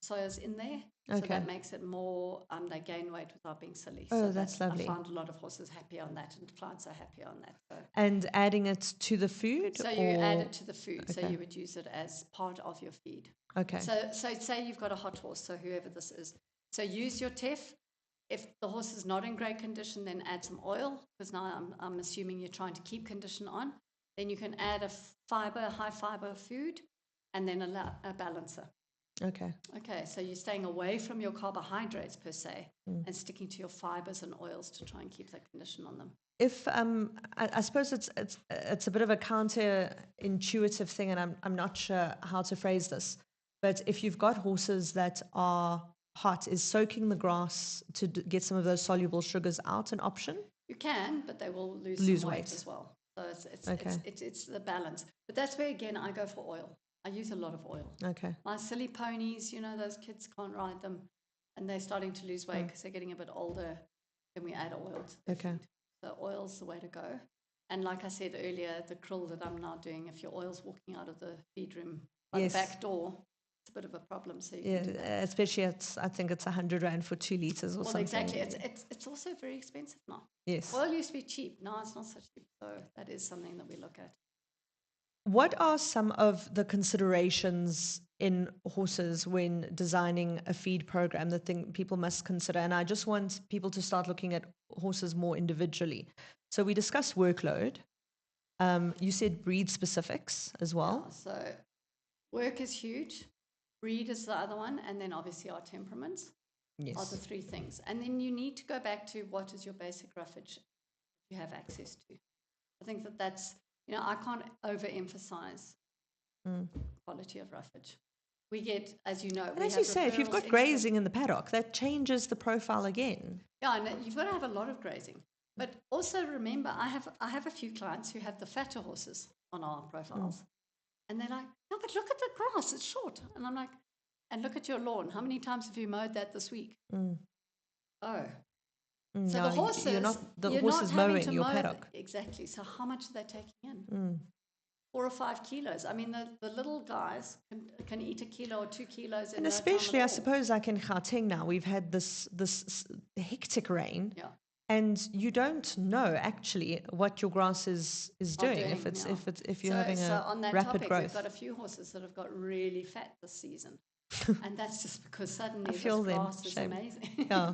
Speaker 2: soyas in there. So that makes it more, they gain weight without being silly.
Speaker 1: Oh,
Speaker 2: so
Speaker 1: that's lovely.
Speaker 2: I found a lot of horses happy on that, and clients are happy on that. So.
Speaker 1: And adding it to the food?
Speaker 2: So you add it to the food. Okay. So you would use it as part of your feed.
Speaker 1: Okay.
Speaker 2: So say you've got a hot horse, so whoever this is. So use your teff. If the horse is not in great condition, then add some oil, because now I'm assuming you're trying to keep condition on. Then you can add a high fiber food, and then a balancer.
Speaker 1: Okay.
Speaker 2: Okay, so you're staying away from your carbohydrates per se, and sticking to your fibers and oils to try and keep that condition on them.
Speaker 1: If I suppose it's a bit of a counterintuitive thing, and I'm not sure how to phrase this, but if you've got horses that are hot, is soaking the grass to get some of those soluble sugars out an option?
Speaker 2: You can, but they will lose some weight as well. So it's the balance. But that's where, again, I go for oil. I use a lot of oil.
Speaker 1: Okay.
Speaker 2: My silly ponies, those kids can't ride them, and they're starting to lose weight because they're getting a bit older. Then we add oil to the feed. So oil's the way to go. And like I said earlier, the krill that I'm now doing, if your oil's walking out of the feed room by the back door, it's a bit of a problem. So you can do that.
Speaker 1: Especially I think it's 100 Rand for 2 liters or something.
Speaker 2: Exactly. It's also very expensive now.
Speaker 1: Yes.
Speaker 2: Oil used to be cheap. Now it's not so cheap. So that is something that we look at.
Speaker 1: What are some of the considerations in horses when designing a feed program that people must consider? And I just want people to start looking at horses more individually. So we discussed workload. You said breed specifics as well.
Speaker 2: Yeah, so work is huge. Breed is the other one. And then obviously our temperaments are the three things. And then you need to go back to what is your basic roughage you have access to. I think that's... I can't overemphasize quality of roughage. We get, as you know...
Speaker 1: And as you say, if you've got grazing in the paddock, that changes the profile again.
Speaker 2: Yeah, and you've got to have a lot of grazing. But also remember, I have a few clients who have the fatter horses on our profiles. And they're like, no, but look at the grass, it's short. And I'm like, and look at your lawn. How many times have you mowed that this week? Oh. So the horses,
Speaker 1: you're not mowing your paddock.
Speaker 2: Exactly. So how much are they taking in? 4 or 5 kilos. I mean, the little guys can eat 1 kilo or 2 kilos.
Speaker 1: And especially, I suppose, like in Gauteng now, we've had this hectic rain.
Speaker 2: Yeah.
Speaker 1: And you don't know actually what your grass is doing if you're having a
Speaker 2: on that
Speaker 1: rapid
Speaker 2: topic,
Speaker 1: growth.
Speaker 2: We've got a few horses that have got really fat this season, and that's just because suddenly this grass is amazing.
Speaker 1: Yeah.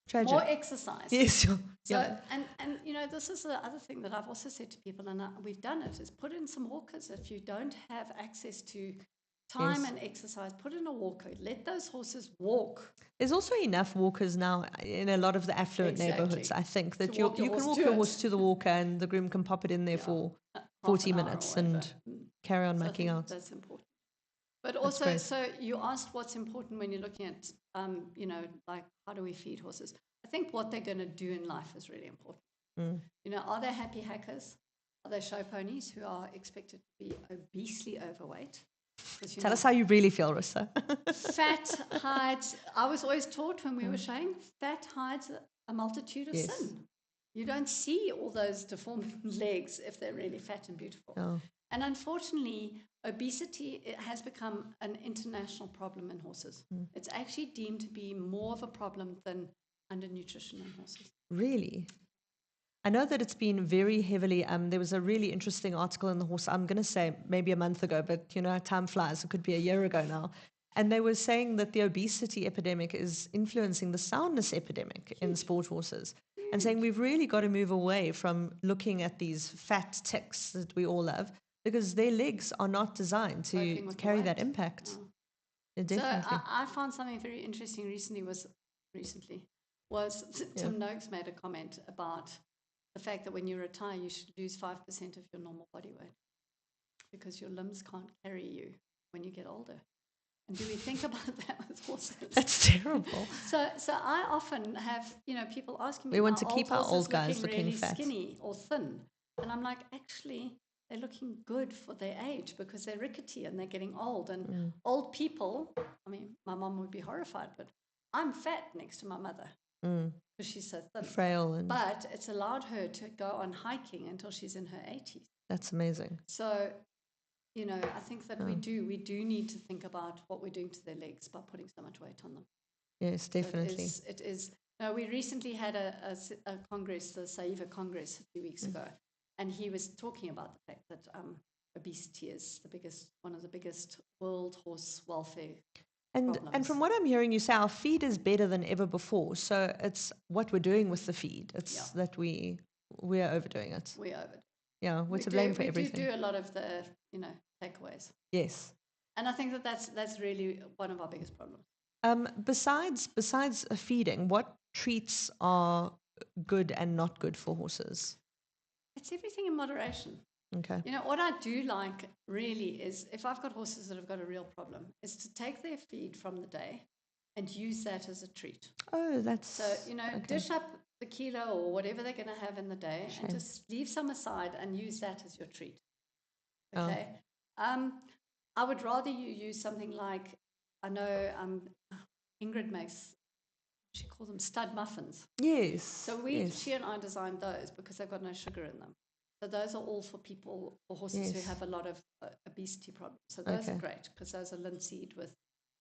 Speaker 1: Tragic.
Speaker 2: More exercise.
Speaker 1: Yes.
Speaker 2: So, and this is the other thing that I've also said to people, and we've done it, is put in some walkers. If you don't have access to time and exercise, put in a walker. Let those horses walk.
Speaker 1: There's also enough walkers now in a lot of the affluent neighborhoods, I think, that you can walk your horse to the walker and the groom can pop it in there for 40 minutes and carry on making out.
Speaker 2: That's important. But also, so you asked what's important when you're looking at, like how do we feed horses? I think what they're going to do in life is really important. Are they happy hackers? Are they show ponies who are expected to be obesely overweight?
Speaker 1: Tell us how you really feel, Rissa.
Speaker 2: Fat hides, I was always taught when we were showing, fat hides a multitude of sin. You don't see all those deformed legs if they're really fat and beautiful.
Speaker 1: Oh.
Speaker 2: And unfortunately, obesity has become an international problem in horses. It's actually deemed to be more of a problem than undernutrition in horses.
Speaker 1: Really? I know that it's been very heavily, there was a really interesting article in the horse, I'm going to say maybe a month ago, but time flies, it could be a year ago now. And they were saying that the obesity epidemic is influencing the soundness epidemic in sport horses. And saying we've really got to move away from looking at these fat ticks that we all love, because their legs are not designed to carry that impact.
Speaker 2: Oh.
Speaker 1: Yeah, definitely.
Speaker 2: So I found something very interesting was Tim Noakes made a comment about the fact that when you retire, you should lose 5% of your normal body weight because your limbs can't carry you when you get older. And do we think about that with horses?
Speaker 1: That's terrible.
Speaker 2: So I often have, people asking me,
Speaker 1: we want to keep our old guys looking
Speaker 2: really
Speaker 1: fat,
Speaker 2: skinny or thin. And I'm like, actually, they're looking good for their age because they're rickety and they're getting old. And old people, my mom would be horrified, but I'm fat next to my mother because she's so thin.
Speaker 1: Frail.
Speaker 2: But it's allowed her to go on hiking until she's in her 80s.
Speaker 1: That's amazing.
Speaker 2: So, I think that we do need to think about what we're doing to their legs by putting so much weight on them.
Speaker 1: Yes, definitely.
Speaker 2: It is. We recently had a congress, the SAEF Congress, a few weeks ago, and he was talking about the fact that obesity is one of the biggest world horse welfare problems.
Speaker 1: And from what I'm hearing you say, our feed is better than ever before. So it's what we're doing with the feed. It's that we are overdoing it.
Speaker 2: We overdo.
Speaker 1: Yeah, we're to blame for everything.
Speaker 2: We do a lot of the takeaways.
Speaker 1: Yes.
Speaker 2: And I think that's really one of our biggest problems.
Speaker 1: Besides feeding, what treats are good and not good for horses?
Speaker 2: It's everything in moderation.
Speaker 1: Okay.
Speaker 2: What I do like really is if I've got horses that have got a real problem, is to take their feed from the day and use that as a treat.
Speaker 1: Oh, that's...
Speaker 2: So, dish up the kilo or whatever they're going to have in the day and just leave some aside and use that as your treat. Okay? I would rather you use something like, I know Ingrid makes, she calls them stud muffins.
Speaker 1: Yes.
Speaker 2: So she and I designed those because they've got no sugar in them. So those are all for horses who have a lot of obesity problems. So those are great because those are linseed with,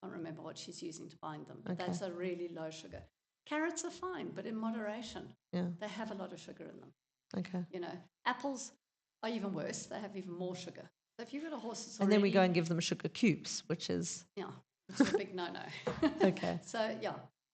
Speaker 2: I don't remember what she's using to bind them, but that's a really low sugar. Carrots are fine, but in moderation. Yeah. They have a lot of sugar in them. Okay. Apples are even worse. They have even more sugar. So if you've got a horse that's
Speaker 1: and then we go and give them sugar cubes, which is...
Speaker 2: Yeah, which is a big no-no.
Speaker 1: Okay.
Speaker 2: So,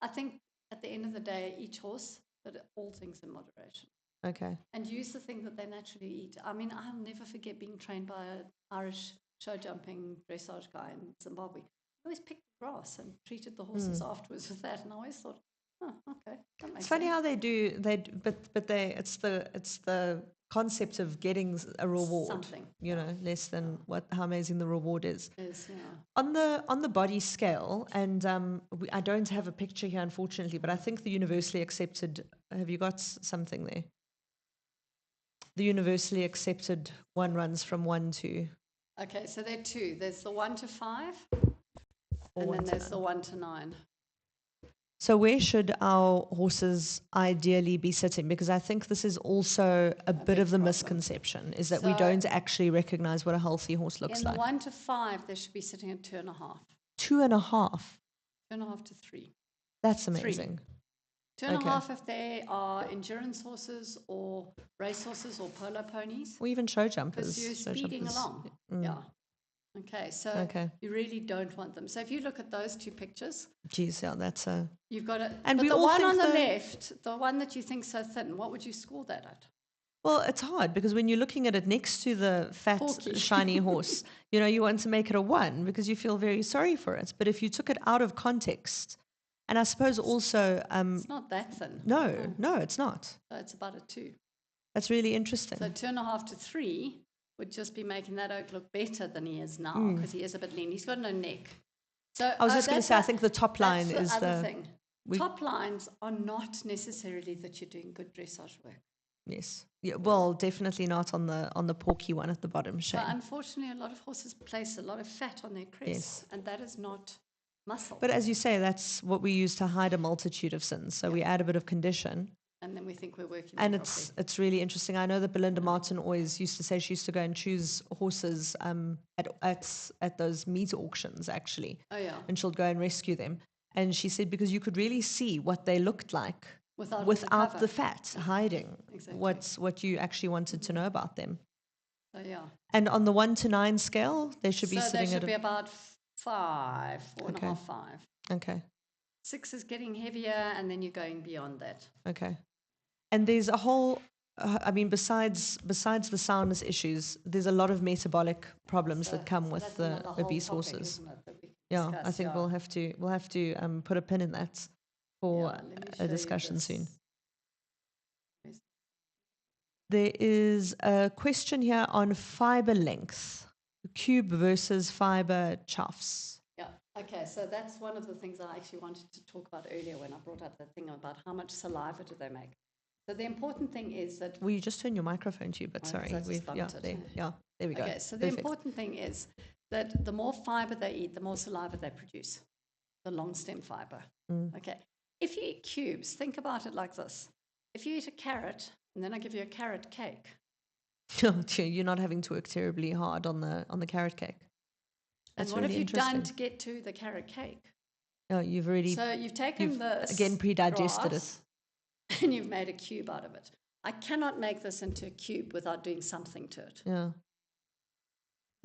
Speaker 2: I think at the end of the day, each horse, but all things in moderation.
Speaker 1: Okay.
Speaker 2: And use the thing that they naturally eat. I'll never forget being trained by an Irish show jumping dressage guy in Zimbabwe. I always picked grass and treated the horses afterwards with that, and I always thought, oh, okay, that makes sense.
Speaker 1: It's funny how they do, it's the concept of getting a reward,
Speaker 2: something,
Speaker 1: less than how amazing the reward is.
Speaker 2: Is, yeah.
Speaker 1: On the body scale, and I don't have a picture here, unfortunately, but I think the universally accepted, have you got something there? The universally accepted one runs from 1 to...
Speaker 2: Okay, so there are two. There's the 1 to 5, and then there's the 1 to 9.
Speaker 1: So where should our horses ideally be sitting? Because I think this is also a bit of the misconception, is that we don't actually recognize what a healthy horse looks like.
Speaker 2: In the 1 to 5, they should be sitting at 2.5.
Speaker 1: 2.5?
Speaker 2: 2.5 to 3.
Speaker 1: That's amazing.
Speaker 2: 2.5 if they are endurance horses or race horses or polo ponies.
Speaker 1: Or even show jumpers.
Speaker 2: Because you're speeding along. Yeah. Okay, so you really don't want them. So if you look at those two pictures.
Speaker 1: Geez, yeah, that's a...
Speaker 2: You've got it.
Speaker 1: And
Speaker 2: but the one on the left, the one that you think so thin, what would you score that at?
Speaker 1: Well, it's hard because when you're looking at it next to the fat, shiny horse, you want to make it a 1 because you feel very sorry for it. But if you took it out of context... And I suppose also...
Speaker 2: it's not that thin.
Speaker 1: No, it's not.
Speaker 2: So it's about a 2.
Speaker 1: That's really interesting.
Speaker 2: So 2.5 to 3 would just be making that oak look better than he is now because he is a bit lean. He's got no neck. So
Speaker 1: I was just going to say, I think the top line is
Speaker 2: the other thing. Top lines are not necessarily that you're doing good dressage work.
Speaker 1: Yes. Yeah, well, definitely not on the porky one at the bottom. Shame.
Speaker 2: But unfortunately, a lot of horses place a lot of fat on their crests, and that is not muscle.
Speaker 1: But as you say, that's what we use to hide a multitude of sins. So we add a bit of condition.
Speaker 2: And then we think we're working.
Speaker 1: And it's really interesting. I know that Belinda Martin always used to say she used to go and choose horses at those meat auctions, actually.
Speaker 2: Oh, yeah.
Speaker 1: And she'll go and rescue them. And she said because you could really see what they looked like without the fat hiding what you actually wanted to know about them.
Speaker 2: So, yeah.
Speaker 1: And on the 1 to 9 scale, they should be sitting
Speaker 2: at about 5, 4.5, 5.
Speaker 1: Okay.
Speaker 2: 6 is getting heavier, and then you're going beyond that.
Speaker 1: Okay. And there's a whole, besides the soundness issues, there's a lot of metabolic problems that come with the obese horses. Yeah, I think we'll have to put a pin in that for a discussion soon. There is a question here on fiber length, cube versus fiber chuffs.
Speaker 2: Yeah, okay, so that's one of the things I actually wanted to talk about earlier when I brought up that thing about how much saliva do they make. So the important thing is that...
Speaker 1: Will you just turn your microphone to you? But sorry, there we go.
Speaker 2: Okay, so the important thing is that the more fiber they eat, the more saliva they produce, the long stem fiber. Okay, if you eat cubes, think about it like this. If you eat a carrot, and then I give you a carrot cake.
Speaker 1: You're not having to work terribly hard on the carrot cake.
Speaker 2: That's and what have you done to get to the carrot cake?
Speaker 1: Oh, you've
Speaker 2: taken this
Speaker 1: again pre-digested
Speaker 2: it, and you've made a cube out of it. I cannot make this into a cube without doing something to it.
Speaker 1: Yeah.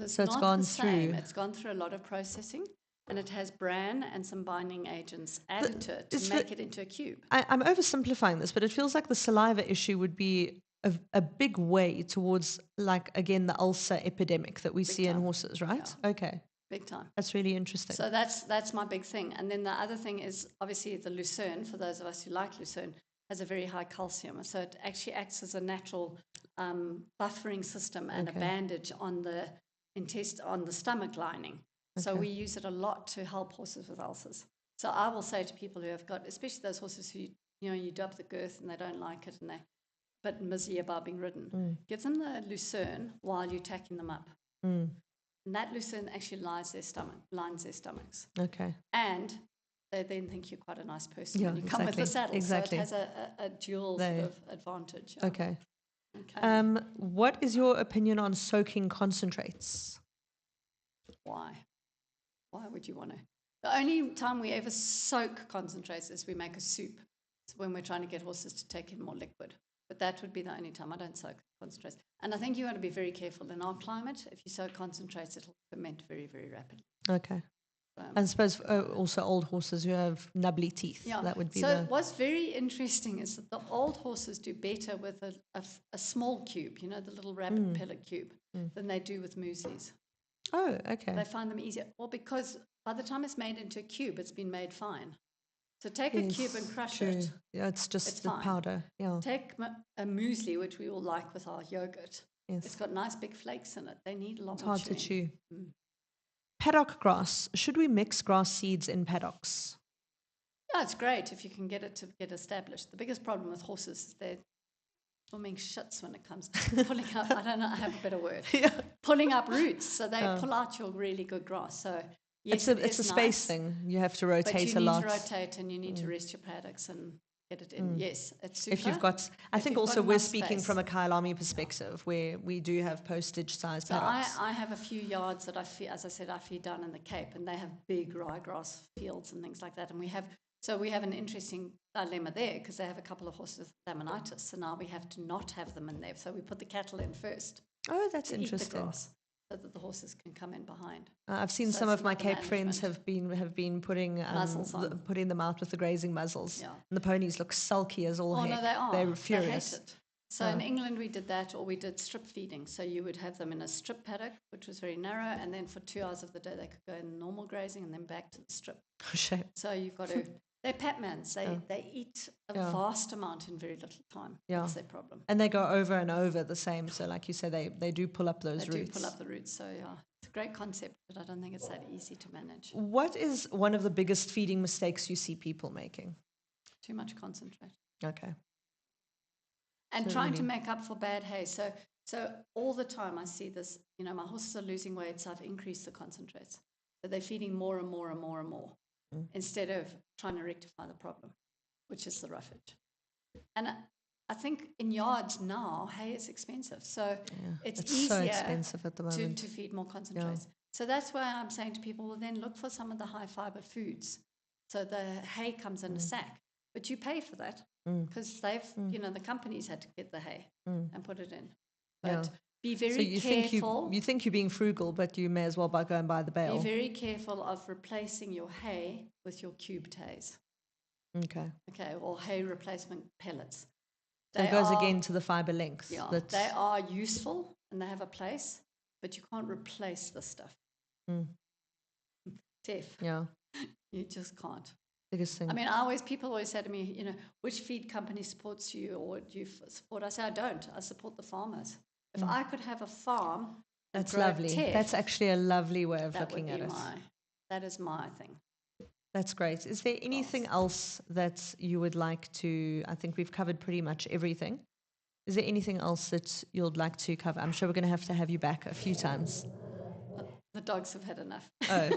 Speaker 2: So it's gone through. It's gone through a lot of processing, and it has bran and some binding agents added to it to make it into a cube.
Speaker 1: I'm oversimplifying this, but it feels like the saliva issue would be a big way towards, like, again, the ulcer epidemic that we see in horses, right? Yeah. Okay.
Speaker 2: Big time.
Speaker 1: That's really interesting.
Speaker 2: So that's my big thing. And then the other thing is, obviously, the Lucerne, for those of us who like Lucerne, has a very high calcium. So it actually acts as a natural buffering system and a bandage on the on the stomach lining. Okay. So we use it a lot to help horses with ulcers. So I will say to people who have got, especially those horses who, you dub the girth and they don't like it and they're a bit mizzy about being ridden, give them the Lucerne while you're tacking them up. And that Lucerne actually lines their stomachs. Okay. And they then think you're quite a nice person when you come with the saddle. Exactly. So it has a dual sort of advantage. Yeah.
Speaker 1: Okay. What is your opinion on soaking concentrates?
Speaker 2: Why? Why would you want to? The only time we ever soak concentrates is we make a soup. It's when we're trying to get horses to take in more liquid. But that would be the only time. I don't soak concentrates. And I think you want to be very careful in our climate. If you soak concentrates, it'll ferment very, very rapidly.
Speaker 1: Okay. I suppose also old horses who have nubbly teeth. Yeah. That would be
Speaker 2: what's very interesting is that the old horses do better with a small cube, the little rabbit pellet cube, than they do with mueslis.
Speaker 1: Oh, okay.
Speaker 2: They find them easier. Well, because by the time it's made into a cube, it's been made fine. So take a cube and crush it.
Speaker 1: Yeah, it's just the powder. Yeah.
Speaker 2: Take a muesli, which we all like with our yogurt. Yes. It's got nice big flakes in it. They need a lot more chewing. It's hard to chew.
Speaker 1: Paddock grass. Should we mix grass seeds in paddocks?
Speaker 2: Yeah, it's great if you can get it to get established. The biggest problem with horses is they're swimming shits when it comes to pulling up. I don't know, I have a better word. Yeah. Pulling up roots. So they pull out your really good grass. So yes,
Speaker 1: it's a space thing. You have to rotate a lot.
Speaker 2: But you need to rotate and you need to rest your paddocks and get it in. Yes, it's super.
Speaker 1: If you've got, I think also we're speaking from a Kyalami perspective where we do have postage size paddocks.
Speaker 2: I have a few yards that I feed, as I said, I feed down in the Cape, and they have big ryegrass fields and things like that. And we have an interesting dilemma there because they have a couple of horses with laminitis, so now we have to not have them in there. So we put the cattle in first.
Speaker 1: Oh, that's interesting.
Speaker 2: Eat the grass, so that the horses can come in behind.
Speaker 1: I've seen some of my Cape friends have been putting them out with the grazing muzzles. Yeah. And the ponies look sulky as all heck.
Speaker 2: No, they are.
Speaker 1: They're furious.
Speaker 2: They hate it. So in England we did that, or we did strip feeding. So you would have them in a strip paddock, which was very narrow, and then for 2 hours of the day they could go in normal grazing and then back to the strip.
Speaker 1: Oh, shame.
Speaker 2: So you've got to... They're Patmans. They eat a vast amount in very little time. Yeah. That's their problem.
Speaker 1: And they go over and over the same. So like you say, they do pull up those roots.
Speaker 2: They do pull up the roots. So it's a great concept, but I don't think it's that easy to manage.
Speaker 1: What is one of the biggest feeding mistakes you see people making?
Speaker 2: Too much concentrate.
Speaker 1: Okay.
Speaker 2: And trying to make up for bad hay. So all the time I see this, my horses are losing weight, so I've increased the concentrates. So they're feeding more and more and more and more instead of trying to rectify the problem, which is the roughage. And I think in yards now, hay is expensive. So it's easier
Speaker 1: so expensive at the moment.
Speaker 2: To feed more concentrates. So that's why I'm saying to people, well, then look for some of the high fiber foods. So the hay comes in a sack, but you pay for that because they've, the companies had to get the hay and put it in. But be very careful.
Speaker 1: You think you're being frugal, but you may as well go and buy the bale.
Speaker 2: Be very careful of replacing your hay with your cubed hays.
Speaker 1: Okay,
Speaker 2: or hay replacement pellets.
Speaker 1: That goes again to the fiber length.
Speaker 2: Yeah, they are useful and they have a place, but you can't replace this stuff. Steph.
Speaker 1: Yeah.
Speaker 2: You just can't.
Speaker 1: Biggest thing.
Speaker 2: I mean, people always say to me, which feed company supports you or do you support? I say, I don't. I support the farmers. If I could have a farm,
Speaker 1: that's lovely. That's actually a lovely way of looking at it.
Speaker 2: That is my thing.
Speaker 1: That's great. Is there anything else that you would like to, I think we've covered pretty much everything. Is there anything else that you'd like to cover? I'm sure we're going to have you back a few times.
Speaker 2: The dogs have had enough.
Speaker 1: Oh,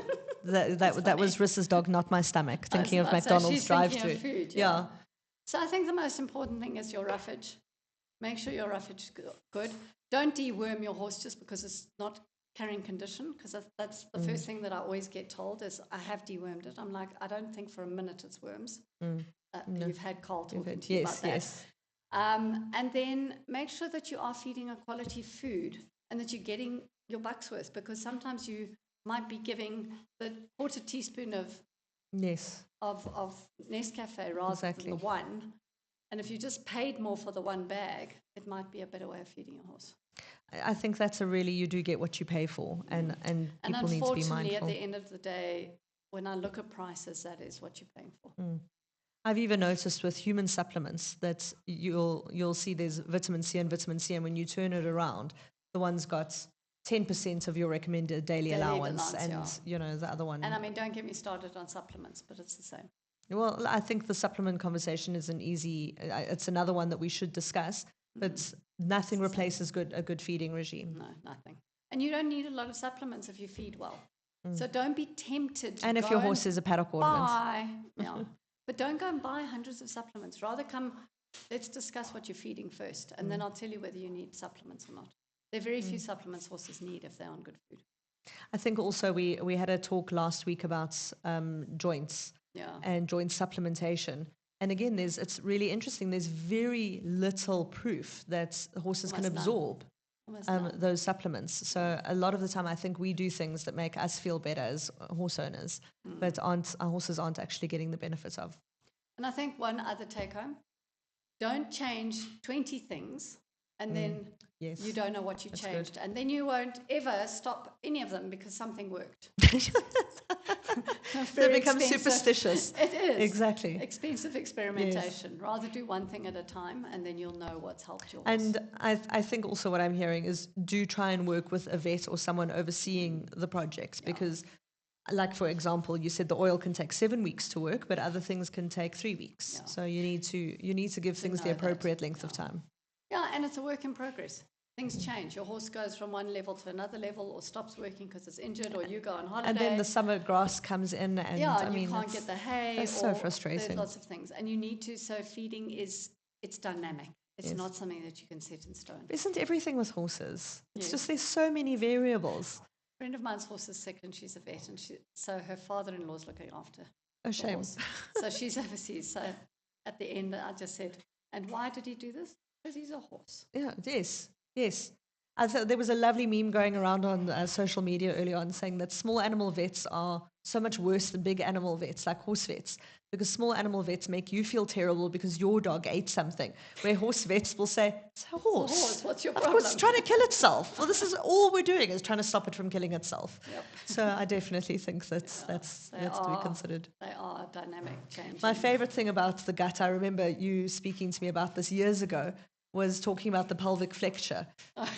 Speaker 1: that was Rissa's dog, not my stomach, thinking of McDonald's drive-thru.
Speaker 2: Food, yeah. So I think the most important thing is your roughage. Make sure your roughage is good. Don't deworm your horse just because it's not carrying condition, because that's the first thing that I always get told is I have dewormed it. I'm like, I don't think for a minute it's worms. No. You've had Carl talking to you about that. Yes. And then make sure that you are feeding a quality food and that you're getting your buck's worth, because sometimes you might be giving the quarter teaspoon of Nescafe rather than the one. And if you just paid more for the one bag, it might be a better way of feeding your horse.
Speaker 1: I think that's you do get what you pay for, and people need to be mindful.
Speaker 2: And unfortunately, at the end of the day, when I look at prices, that is what you're paying for.
Speaker 1: I've even noticed with human supplements that you'll see there's vitamin C, and when you turn it around, the one's got 10% of your recommended daily allowance, and the other one.
Speaker 2: And I mean, don't get me started on supplements, but it's the same.
Speaker 1: Well, I think the supplement conversation is it's another one that we should discuss, but nothing replaces a good feeding regime.
Speaker 2: No, nothing. And you don't need a lot of supplements if you feed well. So don't be tempted to
Speaker 1: And if your horse is a paddock ornament.
Speaker 2: But don't go and buy hundreds of supplements. Rather let's discuss what you're feeding first, and then I'll tell you whether you need supplements or not. There are very few supplements horses need if they're on good food.
Speaker 1: I think also we had a talk last week about joints. And joint supplementation. And again, it's really interesting. There's very little proof that horses can absorb those supplements. So a lot of the time, I think we do things that make us feel better as horse owners, but our horses aren't actually getting the benefits of.
Speaker 2: And I think one other take home, don't change 20 things and then you don't know what you changed. Good. And then you won't ever stop any of them because something worked.
Speaker 1: They become superstitious.
Speaker 2: It is.
Speaker 1: Exactly.
Speaker 2: Expensive experimentation. Yes. Rather do one thing at a time, and then you'll know what's helped your horse.
Speaker 1: And I think also what I'm hearing is do try and work with a vet or someone overseeing the projects, because like, for example, you said the oil can take 7 weeks to work, but other things can take 3 weeks. Yeah. So you need to give things the appropriate length of time.
Speaker 2: Yeah, and it's a work in progress. Things change. Your horse goes from one level to another level, or stops working because it's injured, or you go on holiday.
Speaker 1: And then the summer grass comes in, and
Speaker 2: you can't get the hay.
Speaker 1: That's so frustrating.
Speaker 2: There's lots of things, and you need to. So feeding it's dynamic. It's not something that you can set in stone.
Speaker 1: Isn't everything with horses? It's just there's so many variables.
Speaker 2: A friend of mine's horse is sick, and she's a vet, and so her father-in-law's looking after.
Speaker 1: Oh, shame.
Speaker 2: So she's overseas. So at the end, I just said, "And why did he do this? Because he's a horse."
Speaker 1: Yeah. Yes. I thought there was a lovely meme going around on social media early on saying that small animal vets are so much worse than big animal vets, like horse vets, because small animal vets make you feel terrible because your dog ate something, where horse vets will say, it's a horse.
Speaker 2: It's a horse. What's your problem?
Speaker 1: Of course, it's trying to kill itself. Well, this is all we're doing is trying to stop it from killing itself. Yep. So I definitely think that's to be considered.
Speaker 2: They are dynamic change.
Speaker 1: My favorite thing about the gut, I remember you speaking to me about this years ago, was talking about the pelvic flexure.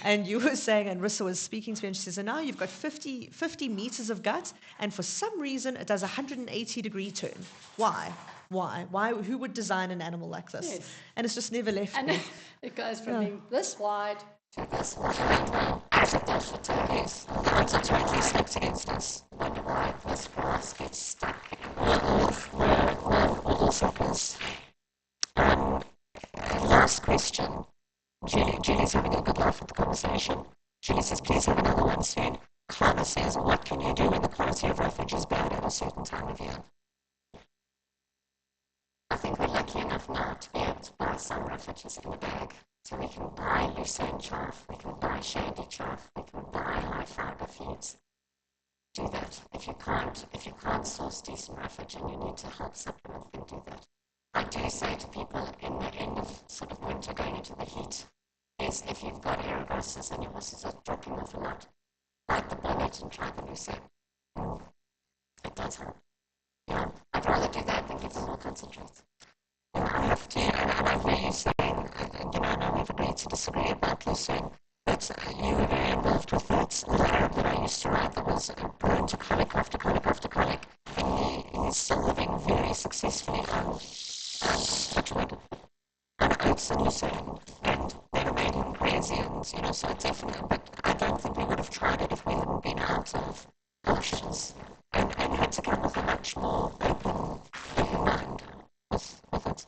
Speaker 1: And you were saying, and Rissa was speaking to me, and she says, and now you've got 50 meters of gut, and for some reason it does a 180-degree turn. Why? Why? Who would design an animal like this?
Speaker 2: Yes.
Speaker 1: And it's just never left
Speaker 2: And
Speaker 1: me.
Speaker 2: it goes from being this wide to this wide.
Speaker 3: Yes, the lines are totally stacked against us. Wonder why this grass gets stuck with all the suckers. Last question. Julie's having a good laugh at the conversation. Julie says, please have another one soon. Connor says, what can you do when the quality of roughage is bad at a certain time of year? I think we're lucky enough now to be able to buy some roughages in a bag. So we can buy Lucerne chaff, we can buy shady chaff, we can buy high fiber feeds. Do that. If you can't source decent roughage and you need to help supplement, then do that. I do say to people in the end of sort of winter going into the heat is if you've got Eregostis and your horses are dropping off a lot, bite the bonnet and try the Lucerne. It does help. Yeah, I'd rather do that than give them more concentrate. I have to, and I hear you saying, I know we've agreed to disagree about Lucerne, but you were very involved with that. The lad that I used to ride that was prone to colic after colic after colic, and he's still living very successfully on oats and Lucerne, and they were made him crazy, and so definitely, but I don't think we would have tried it if we hadn't been out of pastures and had to come with a much more open mind with it.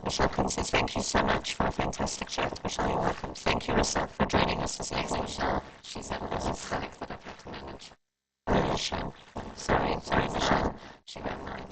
Speaker 3: Michelle Quinn says, thank you so much for a fantastic chat. Michelle, you're welcome. Thank you, Rissa, for joining us this evening. Michelle, she's a little clinic that I've had to manage. Very shame. Sorry, Michelle. She won't mind.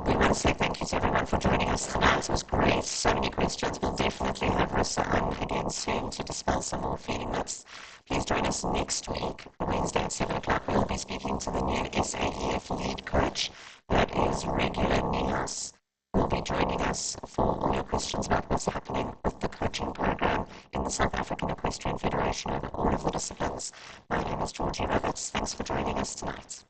Speaker 3: We want to say thank you to everyone for joining us tonight. It was great. So many questions. We'll definitely have Rissa on again soon to dispel some more feeling myths. Please join us next week, Wednesday at 7 o'clock. We'll be speaking to the new SAEF lead coach, that is regular Niehaus. Will be joining us for all your questions about what's happening with the coaching program in the South African Equestrian Federation over all of the disciplines. My name is Georgie Roberts. Thanks for joining us tonight.